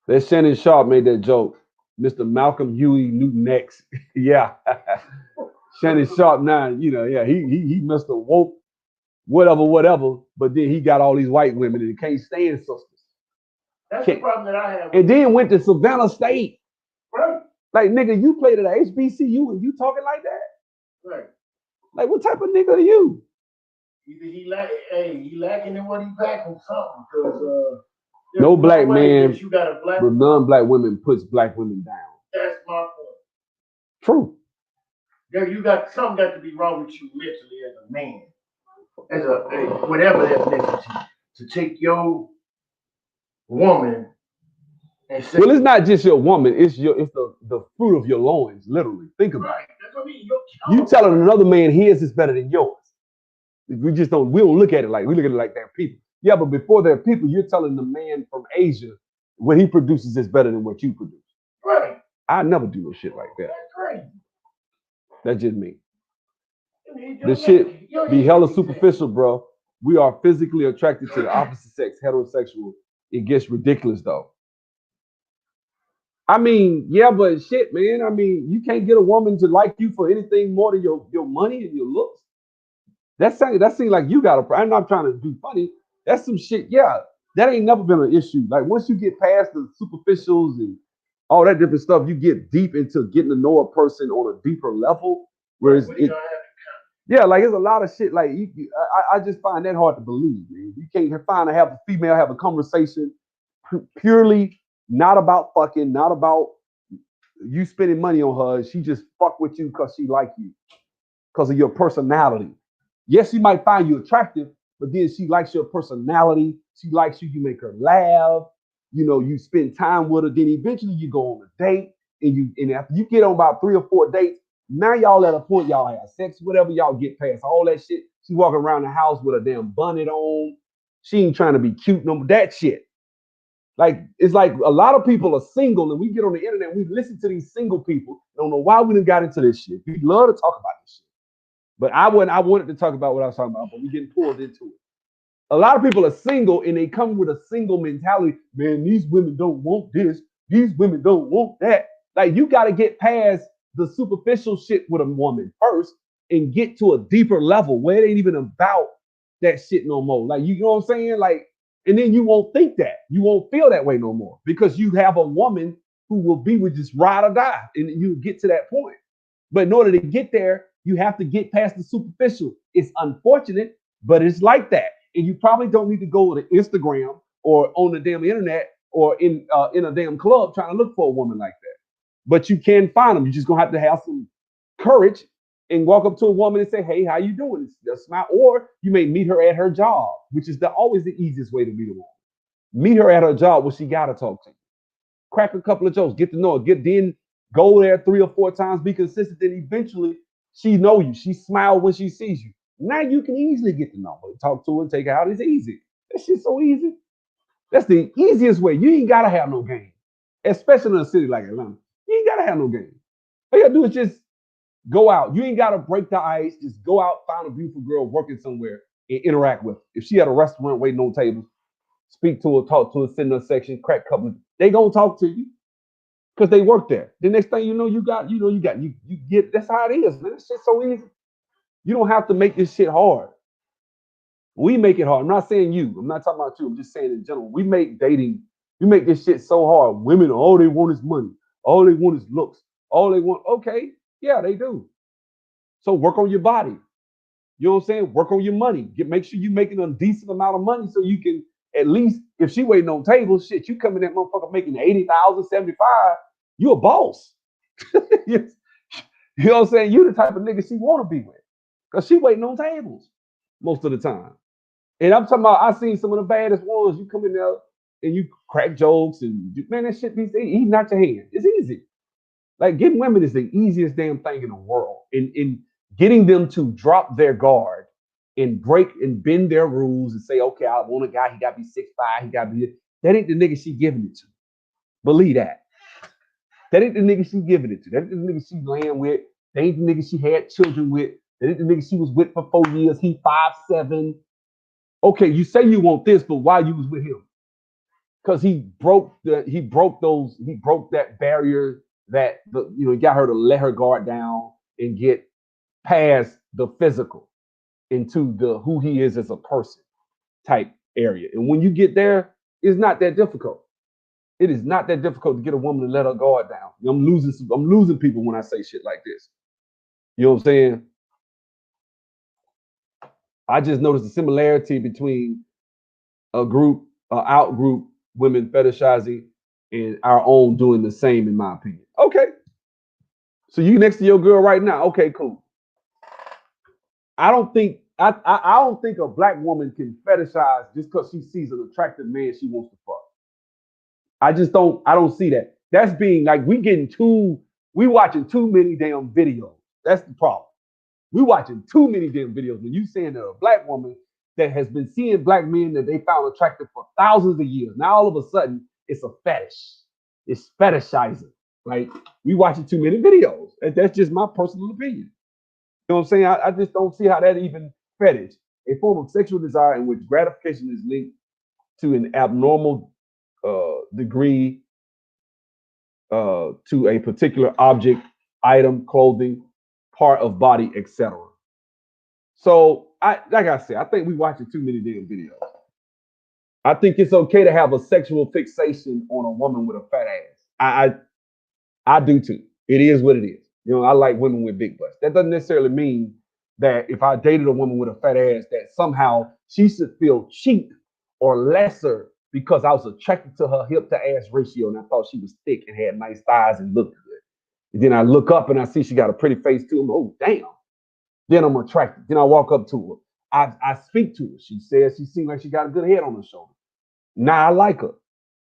That Shannon Sharp made that joke. Mr. Malcolm Huey Newton X. Yeah. Shannon Sharp now, yeah, he must have woke whatever, but then he got all these white women and he can't stand sisters. That's the problem that I have. And then went to Savannah State. Right. Like, nigga, you played at a HBCU and you talking like that? Right. Like, what type of nigga are you? He lacking in what he packing something. Because no black man with non-black women puts black women down. That's my point. True. There, something got to be wrong with you mentally as a man, as a whatever ethnicity, to take your woman and say. Well, it's not just your woman; it's the fruit of your loins. Literally, think about it. That's what I mean. You telling another man his is better than yours. We don't look at it like we look at it like they're people. Yeah, but before they're people, you're telling the man from Asia what he produces is better than what you produce. Right. I never do no shit like that. That's crazy. That's just me. The shit be hella superficial, bro. We are physically attracted to the opposite sex, heterosexual. It gets ridiculous though. I mean, yeah, but shit, man. I mean, you can't get a woman to like you for anything more than your money and your looks. That seems like you got a. I'm not trying to be funny. That's some shit. Yeah, that ain't never been an issue. Like once you get past the superficials and all that different stuff, you get deep into getting to know a person on a deeper level. Whereas yeah, like there's a lot of shit. Like I just find that hard to believe, man. You can't have a female have a conversation purely not about fucking, not about you spending money on her. She just fuck with you because she like you, because of your personality. Yes, she might find you attractive, but then she likes your personality. She likes you. You make her laugh. You spend time with her. Then eventually you go on a date, and after you get on about 3 or 4 dates, now y'all at a point y'all have sex, whatever y'all get past all that shit. She walking around the house with a damn bonnet on. She ain't trying to be cute, no that shit. Like it's like a lot of people are single, and we get on the internet, and we listen to these single people. Don't know why we done got into this shit. We love to talk about this shit, but I wanted to talk about what I was talking about, but we getting pulled into it. A lot of people are single, and they come with a single mentality. Man, these women don't want this. These women don't want that. Like you got to get past the superficial shit with a woman first, and get to a deeper level where it ain't even about that shit no more. Like you know what I'm saying? Like, and then you won't think that. You won't feel that way no more because you have a woman who will be with just ride or die, and you get to that point. But in order to get there, you have to get past the superficial. It's unfortunate, but it's like that. And you probably don't need to go to Instagram or on the damn internet or in a damn club trying to look for a woman like that. But you can find them. You're just gonna have some courage and walk up to a woman and say, "Hey, how you doing?" It's smile, or you may meet her at her job, which is always the easiest way to meet a woman. Meet her at her job where she gotta talk to you. Crack a couple of jokes, get to know her, get then go there 3 or 4 times, be consistent, then eventually she know you. She smile when she sees you. Now you can easily get to know her, talk to her, and take her out. It's easy. That shit's so easy. That's the easiest way. You ain't gotta have no game, especially in a city like Atlanta. You ain't gotta have no game. All you gotta do is just go out. You ain't gotta break the ice. Just go out, find a beautiful girl working somewhere, and interact with her. If she at a restaurant waiting on tables, speak to her, talk to her, sit in her section, crack a couple. They gonna talk to you because they work there. The next thing you know, you get. That's how it is, man. This shit's so easy. You don't have to make this shit hard. We make it hard. I'm not saying you. I'm not talking about you. I'm just saying in general. We make dating. We make this shit so hard. Women, all they want is money. All they want is looks. All they want. Okay, yeah, they do. So work on your body. You know what I'm saying? Work on your money. Make sure you're making a decent amount of money so you can at least, if she waiting on tables, shit, you come in that motherfucker making 80,000, 75. You a boss. you know what I'm saying? You the type of nigga she want to be with. Because she waiting on tables most of the time. And I'm talking about, I seen some of the baddest ones. You come in there and you crack jokes and man, that shit be eating out your hand. It's easy. Like getting women is the easiest damn thing in the world. And getting them to drop their guard and break and bend their rules and say, okay, I want a guy, he gotta be 6'5", he gotta be that ain't the nigga she giving it to. Believe that. That ain't the nigga she giving it to. That ain't the nigga she laying with. That ain't the nigga she had children with. That ain't the nigga she was with for 4 years. He 5'7". Okay, you say you want this, but why you was with him? Because he broke that barrier that he got her to let her guard down and get past the physical into the who he is as a person type area. And when you get there, it's not that difficult. It is not that difficult to get a woman to let her guard down. I'm losing people when I say shit like this. You know what I'm saying? I just noticed a similarity between out group women fetishizing and our own doing the same, in my opinion. Okay. So you next to your girl right now. Okay, cool. I don't think a black woman can fetishize just because she sees an attractive man she wants to fuck. I don't see that. That's being like we watching too many damn videos. That's the problem. We watching too many damn videos. When you saying that a black woman that has been seeing black men that they found attractive for thousands of years, now all of a sudden it's a fetish. It's fetishizing. Like we watching too many videos. And that's just my personal opinion. You know what I'm saying? I just don't see how that even fetish, a form of sexual desire in which gratification is linked to an abnormal degree to a particular object, item, clothing, part of body, etc. So like I said, I think we watching too many damn videos. I think it's okay to have a sexual fixation on a woman with a fat ass. I do too. It is what it is. You know, I like women with big butts. That doesn't necessarily mean that if I dated a woman with a fat ass, that somehow she should feel cheap or lesser because I was attracted to her hip to ass ratio and I thought she was thick and had nice thighs and looked good. And then I look up and I see she got a pretty face too. Oh, damn. Then I'm attracted. Then I walk up to her. I speak to her. She says she seems like she got a good head on her shoulder. Now I like her.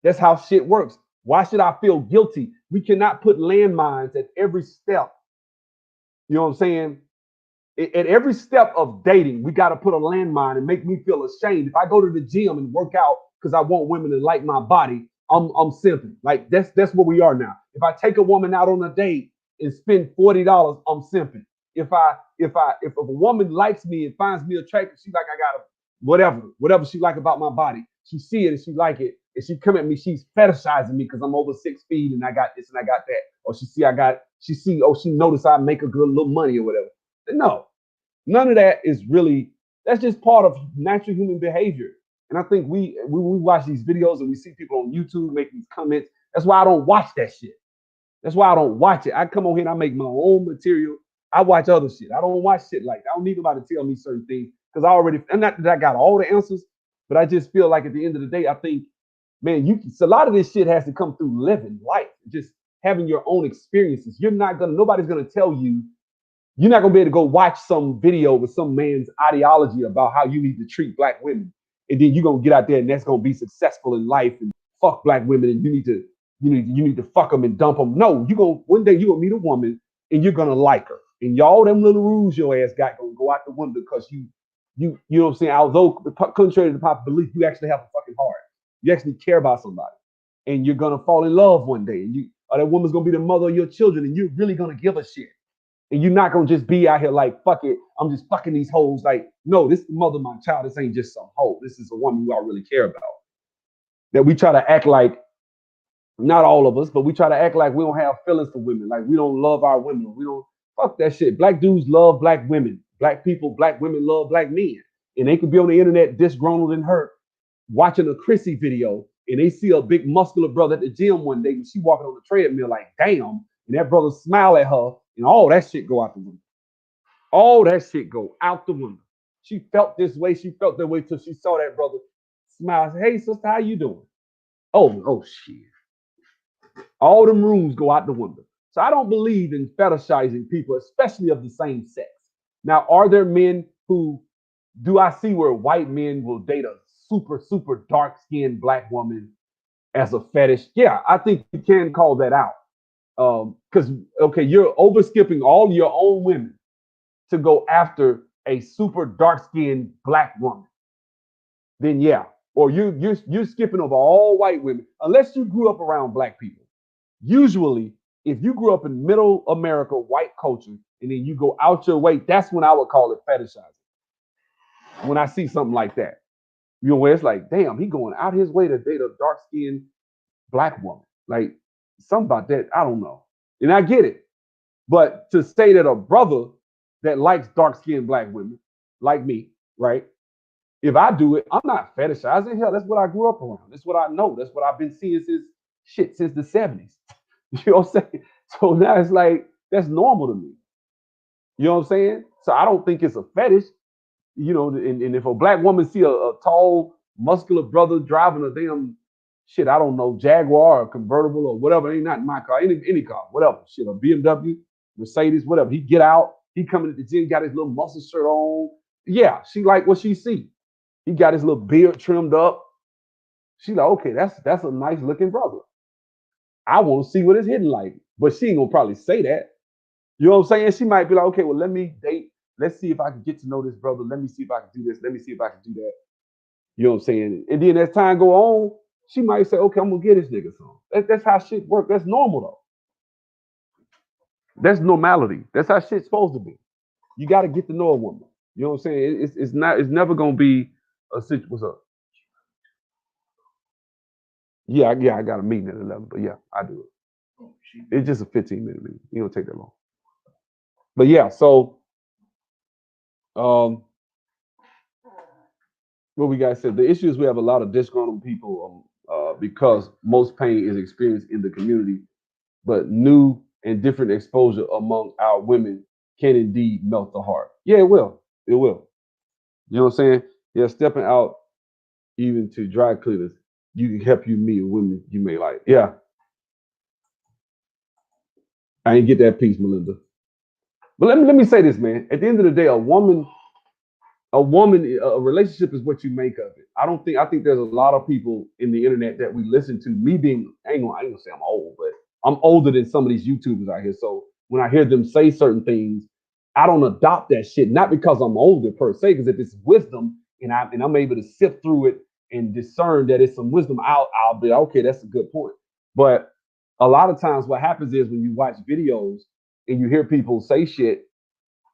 That's how shit works. Why should I feel guilty? We cannot put landmines at every step. You know what I'm saying? At every step of dating, we got to put a landmine and make me feel ashamed. If I go to the gym and work out because I want women to like my body, I'm simping. Like that's what we are now. If I take a woman out on a date and spend $40, I'm simping. If a woman likes me and finds me attractive, she like I got a whatever she like about my body. She see it and she like it, and she come at me. She's fetishizing me because I'm over 6 feet and I got this and I got that. Or she noticed I make a good little money or whatever. No, none of that is really. That's just part of natural human behavior. And I think we watch these videos and we see people on YouTube making these comments. That's why I don't watch that shit. That's why I don't watch it. I come on here and I make my own material. I watch other shit. I don't watch shit like that. I don't need nobody to tell me certain things because I already, and not that I got all the answers, but I just feel like at the end of the day, I think, man, so a lot of this shit has to come through living life, just having your own experiences. Nobody's gonna tell you, you're not gonna be able to go watch some video with some man's ideology about how you need to treat black women, and then you're gonna get out there and that's gonna be successful in life and fuck black women and you need to fuck them and dump them. No, you gonna one day you gonna meet a woman and you're gonna like her, and y'all them little rules your ass got gonna go out the window because you know what I'm saying. Although contrary to the popular belief, you actually have a fucking heart. You actually care about somebody, and you're gonna fall in love one day, and or that woman's gonna be the mother of your children, and you're really gonna give a shit. And you're not gonna just be out here like, fuck it, I'm just fucking these hoes. Like, no, this is the mother of my child. This ain't just some hoe. This is a woman who I really care about. That we try to act like, not all of us, but we try to act like we don't have feelings for women. Like we don't love our women. We don't, fuck that shit. Black dudes love black women. Black people, black women love black men. And they could be on the internet disgruntled and hurt, watching a Chrissy video, and they see a big muscular brother at the gym one day, and she walking on the treadmill like, damn. And that brother smile at her, and all that shit go out the window. All that shit go out the window. She felt this way. She felt that way till she saw that brother smile. Say, hey, sister, how you doing? Oh, shit. All them rules go out the window. So I don't believe in fetishizing people, especially of the same sex. Now, are there men who do I see where white men will date a super, super dark skinned black woman as a fetish? Yeah, I think you can call that out. Because okay, you're over skipping all your own women to go after a super dark skinned black woman. Then yeah, or you're skipping over all white women unless you grew up around black people. Usually, if you grew up in middle America white culture and then you go out your way, that's when I would call it fetishizing. When I see something like that, you know, where it's like, damn, he going out his way to date a dark skinned black woman. Like something about that, I don't know. And I get it. But to say that a brother that likes dark skinned black women, like me, right? If I do it, I'm not fetishizing. Hell, that's what I grew up around. That's what I know. That's what I've been seeing since the 70s. You know what I'm saying? So now it's like that's normal to me. You know what I'm saying? So I don't think it's a fetish. You know, and if a black woman see a tall, muscular brother driving a damn shit, I don't know, Jaguar or convertible or whatever, ain't not my car, any car, whatever, shit, a BMW, Mercedes, whatever. He get out, he coming to the gym, got his little muscle shirt on. Yeah, she like what she see. He got his little beard trimmed up. She like, okay, that's a nice looking brother. I want to see what it's hitting like, but she ain't gonna probably say that. You know what I'm saying? She might be like, okay, well, let me date. Let's see if I can get to know this brother. Let me see if I can do this. Let me see if I can do that. You know what I'm saying? And then as time go on, she might say, okay, I'm gonna get this nigga some. That's how shit work. That's normal though. That's normality. That's how shit's supposed to be. You got to get to know a woman. You know what I'm saying? It's not. It's never gonna be a situation. What's up? Yeah. I got a meeting at 11, but yeah, I do it. It's just a 15-minute meeting. You don't take that long. But yeah, so um, what we got said. The issue is we have a lot of disgruntled people because most pain is experienced in the community, but new and different exposure among our women can indeed melt the heart. Yeah, it will. It will. You know what I'm saying? Yeah, stepping out even to dry cleaners, you can help you meet women you may like. Yeah, I ain't get that piece, Melinda. But let me say this, man. At the end of the day, a relationship is what you make of it. I think there's a lot of people in the internet that we listen to. Me being, I ain't gonna say I'm old, but I'm older than some of these YouTubers out here. So when I hear them say certain things, I don't adopt that shit. Not because I'm older per se, because if it's wisdom and I'm able to sift through it and discern that it's some wisdom, I'll be okay. That's a good point. But a lot of times, what happens is when you watch videos and you hear people say shit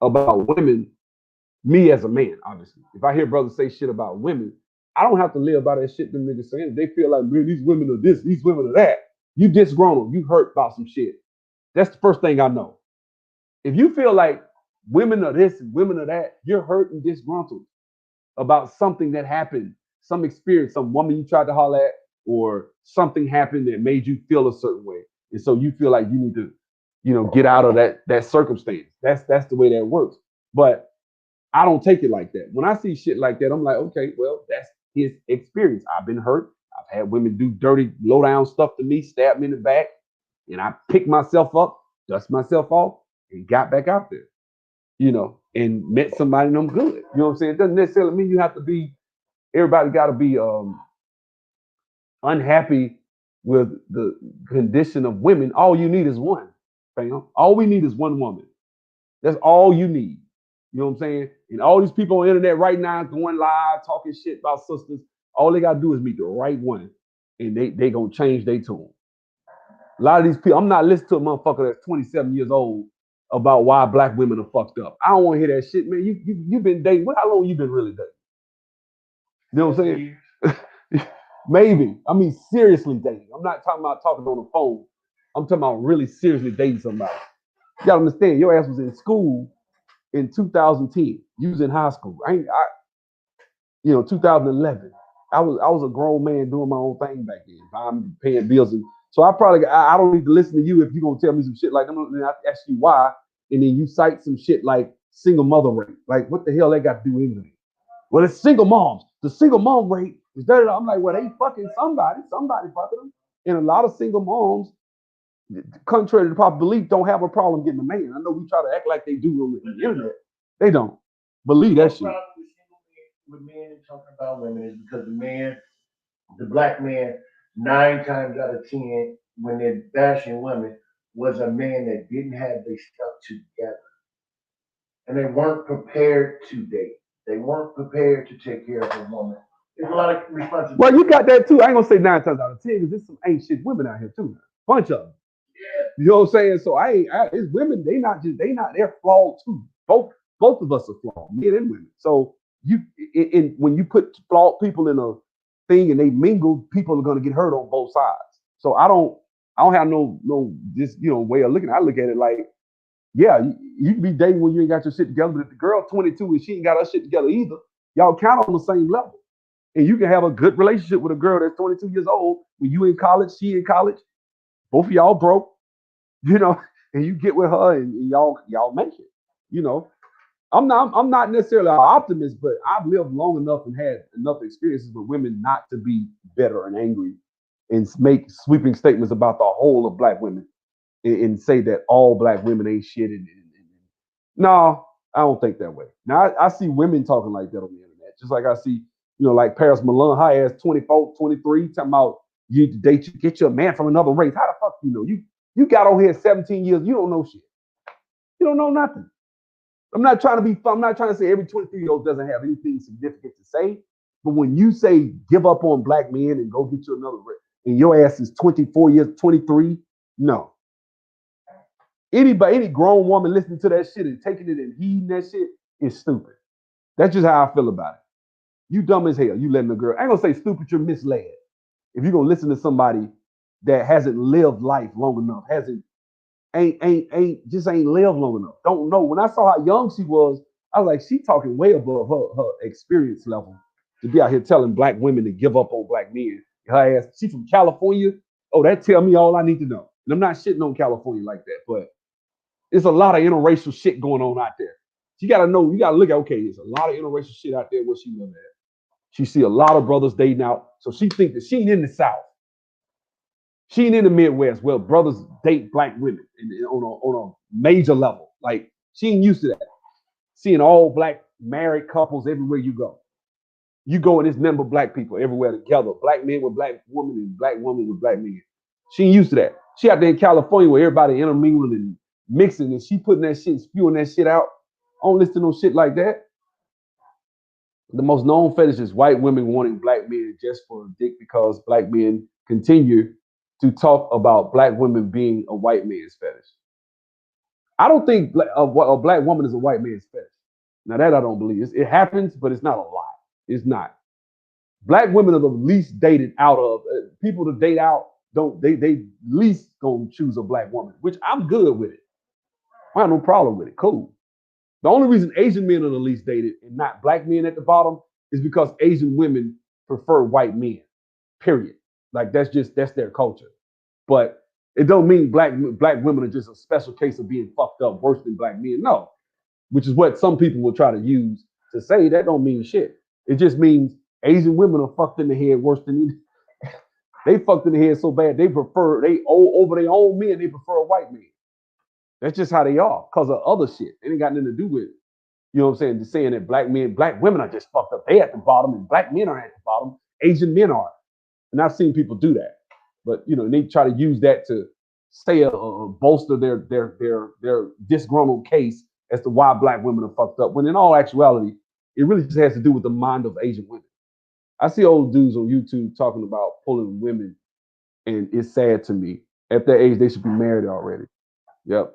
about women, me as a man, obviously, if I hear brothers say shit about women, I don't have to live by that shit them niggas saying. They feel like, man, these women are this, these women are that. You disgruntled, you hurt about some shit. That's the first thing I know. If you feel like women are this and women are that, you're hurt and disgruntled about something that happened, some experience, some woman you tried to holler at, or something happened that made you feel a certain way. And so you feel like you need to, get out of that circumstance. That's the way that works. But I don't take it like that. When I see shit like that, I'm like, okay, well, that's his experience. I've been hurt. I've had women do dirty, low down stuff to me, stab me in the back, and I picked myself up, dust myself off, and got back out there, and met somebody and I'm good. You know what I'm saying? It doesn't necessarily mean you have to be, everybody got to be unhappy with the condition of women. All you need is one, fam. All we need is one woman. That's all you need. You know what I'm saying? And all these people on the internet right now going live, talking shit about sisters, all they got to do is meet the right one, and they going to change their tune. A lot of these people, I'm not listening to a motherfucker that's 27 years old about why black women are fucked up. I don't want to hear that shit, man. You've been dating. How long you been really dating? You know what I'm saying? Maybe. I mean, seriously dating. I'm not talking about talking on the phone. I'm talking about really seriously dating somebody. You gotta understand, your ass was in school in 2010. You was in high school. 2011. I was a grown man doing my own thing back then. I'm paying bills, and so I don't need to listen to you if you're gonna tell me some shit like I'm gonna ask you why, and then you cite some shit like single mother rate. Like what the hell they got to do with anything? Well, it's single moms. The single mom rate is that. I'm like, well, they fucking somebody fucking them, and a lot of single moms, contrary to popular belief, don't have a problem getting a man. I know we try to act like they do on the internet. They don't believe that shit. With men and talking about women is because the black man, 9 times out of 10, when they're bashing women, was a man that didn't have their stuff together. And they weren't prepared to date. They weren't prepared to take care of a woman. There's a lot of responsibility. Well, you got that too. I ain't gonna say 9 times out of 10 because there's some ain't shit women out here too. Bunch of them. Yeah. You know what I'm saying? So it's women. They're flawed too. Both of us are flawed, men and women. So when you put flawed people in a thing and they mingle, people are gonna get hurt on both sides. So I don't have no this way of looking. I look at it like, yeah, you can be dating when you ain't got your shit together, but if the girl 22 and she ain't got her shit together either, y'all kind of on the same level. And you can have a good relationship with a girl that's 22 years old when you in college, she in college, both of y'all broke, and you get with her and y'all make it. I'm not necessarily an optimist, but I've lived long enough and had enough experiences with women not to be bitter and angry and make sweeping statements about the whole of black women and say that all black women ain't shit. No, I don't think that way. Now I see women talking like that on the internet, just like I see, like Paris Malone, high ass 24, 23, talking about you need to date, you get you a man from another race. How the fuck you know? You got on here 17 years, you don't know shit. You don't know nothing. I'm not trying to say every 23-year-old doesn't have anything significant to say, but when you say give up on black men and go get you another race, and your ass is 24 years, 23, no. Any grown woman listening to that shit and taking it and heeding that shit is stupid. That's just how I feel about it. You dumb as hell. You letting a girl. I ain't gonna say stupid. You're misled. If you're gonna listen to somebody that hasn't lived life long enough, ain't lived long enough. Don't know. When I saw how young she was, I was like, she talking way above her experience level to be out here telling black women to give up on black men. Her ass, she from California. Oh, that tell me all I need to know. And I'm not shitting on California like that, but there's a lot of interracial shit going on out there. You gotta know, you gotta look at, okay, there's a lot of interracial shit out there where she live at. She see a lot of brothers dating out. So she think that she ain't in the South. She ain't in the Midwest where brothers date black women on a major level. Like, she ain't used to that. Seeing all black married couples everywhere you go. You go and it's number of black people everywhere together. Black men with black women and black women with black men. She ain't used to that. She out there in California where everybody intermingling and mixing, and she putting that shit, spewing that shit out. I don't listen to no shit like that. The most known fetish is white women wanting black men just for dick because black men continue to talk about black women being a white man's fetish. I don't think a black woman is a white man's fetish. Now that I don't believe. It happens, but it's not a lot. It's not. Black women are the least dated out of people to date out. Don't they least gonna choose a black woman, which I'm good with it. I have no problem with it. Cool. The only reason Asian men are the least dated and not black men at the bottom is because Asian women prefer white men. Period. Like that's their culture. But it don't mean black women are just a special case of being fucked up worse than black men. No, which is what some people will try to use to say that don't mean shit. It just means Asian women are fucked in the head worse than they fucked in the head so bad they over their own men they prefer a white man. That's just how they are because of other shit. It ain't got nothing to do with it. You know what I'm saying? Just saying that black women are just fucked up. They at the bottom and black men are at the bottom. Asian men are. And I've seen people do that. But you know, they try to use that to say bolster their disgruntled case as to why black women are fucked up. When in all actuality, it really just has to do with the mind of Asian women. I see old dudes on YouTube talking about pulling women, and it's sad to me. At that age, they should be married already. Yep.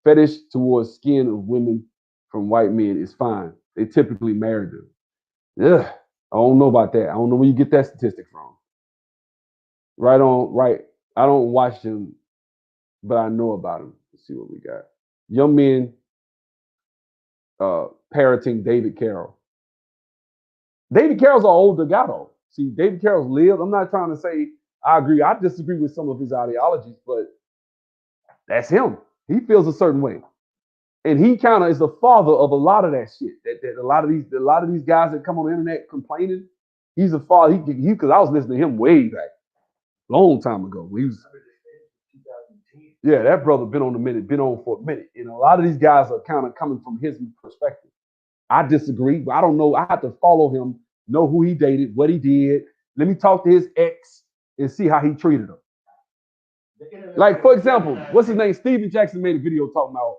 Fetish towards skin of women from white men is fine. They typically marry them. Ugh. I don't know about that. I don't know where you get that statistic from. Right on, right. I don't watch them, but I know about them. Let's see what we got. Young men parroting David Carroll. David Carroll's an older guy though. See, David Carroll's lived. I'm not trying to say I agree. I disagree with some of his ideologies, but that's him. He feels a certain way. And he kind of is the father of a lot of that shit. That a lot of these guys that come on the internet complaining, he's a father. He because I was listening to him way back, long time ago. He was yeah, that brother been on for a minute. You know, a lot of these guys are kind of coming from his perspective. I disagree, but I don't know. I have to follow him, know who he dated, what he did. Let me talk to his ex and see how he treated him. Like, for example, what's his name? Steven Jackson made a video talking about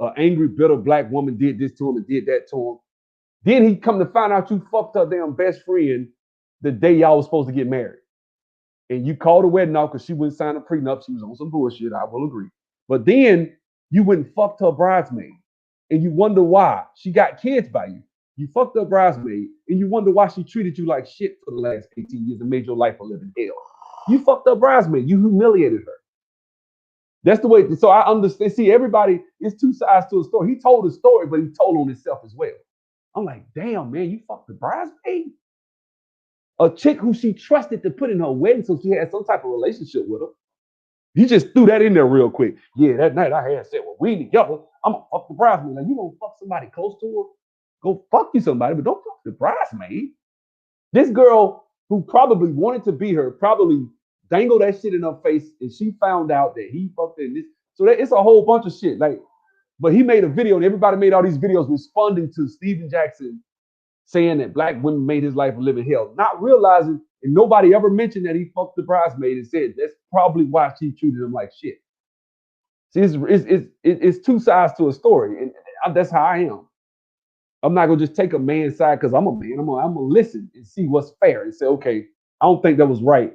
an angry, bitter black woman did this to him and did that to him. Then he come to find out you fucked her damn best friend the day y'all was supposed to get married. And you called the wedding off because she wouldn't sign a prenup. She was on some bullshit. I will agree. But then you went and fucked her bridesmaid. And you wonder why. She got kids by you. You fucked her bridesmaid. And you wonder why she treated you like shit for the last 18 years and made your life a living hell. You fucked her bridesmaid. You humiliated her. That's the way. So I understand. See, everybody, it's two sides to a story. He told a story, but he told on himself as well. I'm like, damn, man, you fucked the bridesmaid? A chick who she trusted to put in her wedding so she had some type of relationship with her. He just threw that in there real quick. Yeah, that night I had said, well, we together. I'm gonna fuck the bridesmaid. Like, you gonna fuck somebody close to her? Go fuck you somebody, but don't fuck the bridesmaid. This girl who probably wanted to be her probably dangled that shit in her face, and she found out that he fucked her in this. So it's a whole bunch of shit. Like, but he made a video, and everybody made all these videos responding to Steven Jackson saying that black women made his life a living hell, not realizing, and nobody ever mentioned that he fucked the bridesmaid and said that's probably why she treated him like shit. See, it's two sides to a story, and that's how I am. I'm not gonna just take a man's side because I'm a man. I'm gonna listen and see what's fair and say, okay, I don't think that was right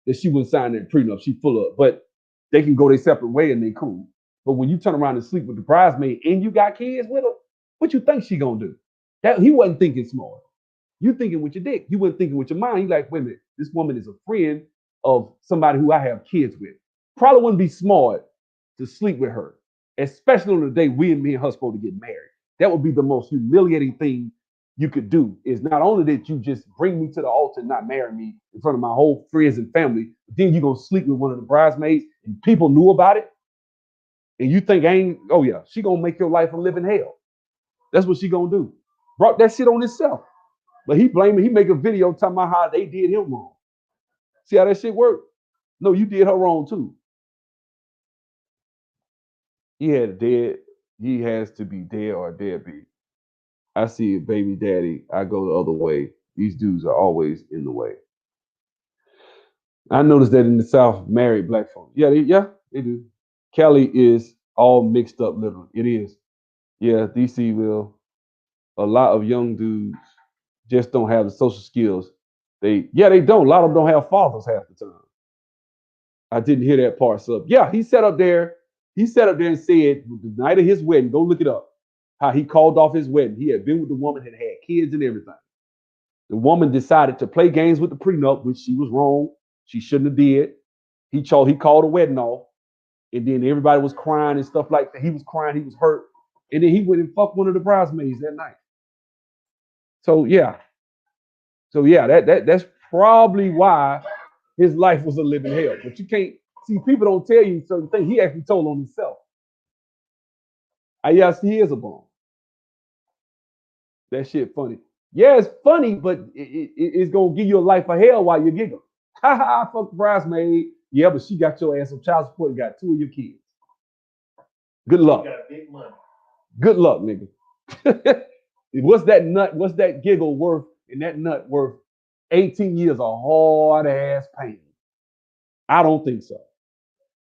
that she wouldn't sign that prenup. She full up, but they can go their separate way and they cool. But when you turn around and sleep with the bridesmaid and you got kids with her, what you think she gonna do? That he wasn't thinking smart. You thinking with your dick. You weren't thinking with your mind. You like, wait a minute, this woman is a friend of somebody who I have kids with. Probably wouldn't be smart to sleep with her, especially on the day we and me and her supposed to get married. That would be the most humiliating thing you could do. Is not only that you just bring me to the altar and not marry me in front of my whole friends and family, but then you're gonna sleep with one of the bridesmaids and people knew about it, and you think ain't, oh yeah, she gonna make your life a living hell. That's what she gonna do. Brought that shit on himself. But he blamed me. He make a video talking about how they did him wrong. See how that shit worked? No, you did her wrong too. He had dead. He has to be dead or deadbeat. I see a baby daddy. I go the other way. These dudes are always in the way. I noticed that in the South, married black folks. Yeah, they do. Cali is all mixed up, literally. It is. Yeah, DC will. A lot of young dudes just don't have the social skills. They don't. A lot of them don't have fathers half the time. I didn't hear that part. So yeah, he sat up there. He sat up there and said the night of his wedding, go look it up. How he called off his wedding. He had been with the woman, had had kids and everything. The woman decided to play games with the prenup, which she was wrong. She shouldn't have did. He called the wedding off, and then everybody was crying and stuff like that. He was crying, he was hurt, and then he went and fucked one of the bridesmaids that night. So yeah, that's probably why his life was a living hell. But you can't see people don't tell you certain things. He actually told on himself. Yes, he is a bum. That shit funny. Yeah, it's funny, but it's gonna give you a life of hell while you giggle. Ha ha! I fucked the bridesmaid. Yeah, but she got your ass on child support and got two of your kids. Good luck. Got big money. Good luck, nigga. What's that nut? What's that giggle worth? And that nut worth 18 years of hard ass pain? I don't think so.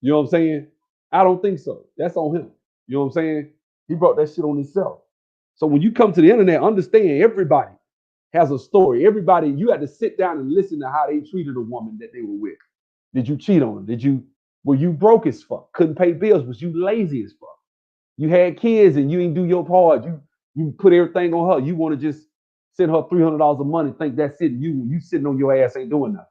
You know what I'm saying? I don't think so. That's on him. You know what I'm saying? He brought that shit on himself. So when you come to the internet, understand everybody has a story. Everybody, you had to sit down and listen to how they treated a woman that they were with. Did you cheat on her? Were you broke as fuck? Couldn't pay bills? Was you lazy as fuck? You had kids and you didn't do your part. You put everything on her. You want to just send her $300 a month and think that's it. You sitting on your ass ain't doing nothing.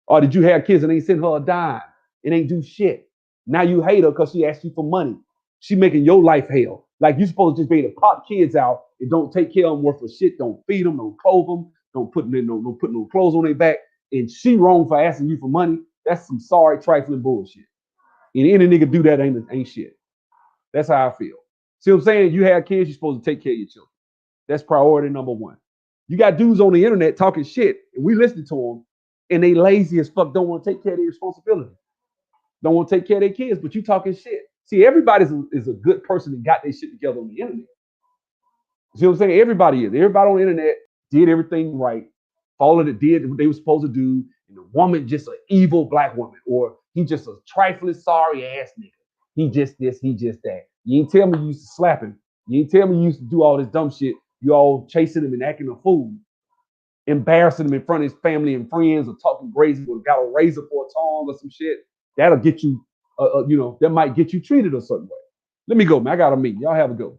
Or did you have kids and ain't send her a dime and ain't do shit? Now you hate her because she asked you for money. She making your life hell. Like you supposed to just be able to pop kids out and don't take care of them worth of shit. Don't feed them, don't clothe them, don't put no clothes on their back. And she wrong for asking you for money. That's some sorry trifling bullshit. And any nigga do that ain't shit. That's how I feel. See what I'm saying? You have kids, you're supposed to take care of your children. That's priority number one. You got dudes on the internet talking shit, and we listen to them, and they lazy as fuck, don't want to take care of their responsibility. Don't want to take care of their kids, but you talking shit. See, everybody is a good person that got their shit together on the internet. See what I'm saying? Everybody is. Everybody on the internet did everything right, followed it, did what they were supposed to do, and the woman just an evil black woman, or he just a trifling sorry ass nigga. He just this, he just that. You ain't tell me you used to slap him. You ain't tell me you used to do all this dumb shit. You all chasing him and acting a fool, embarrassing him in front of his family and friends, or talking crazy, or got a razor for a tongue or some shit. That'll get you, that might get you treated a certain way. Let me go, man. I got a meeting. Y'all have a go.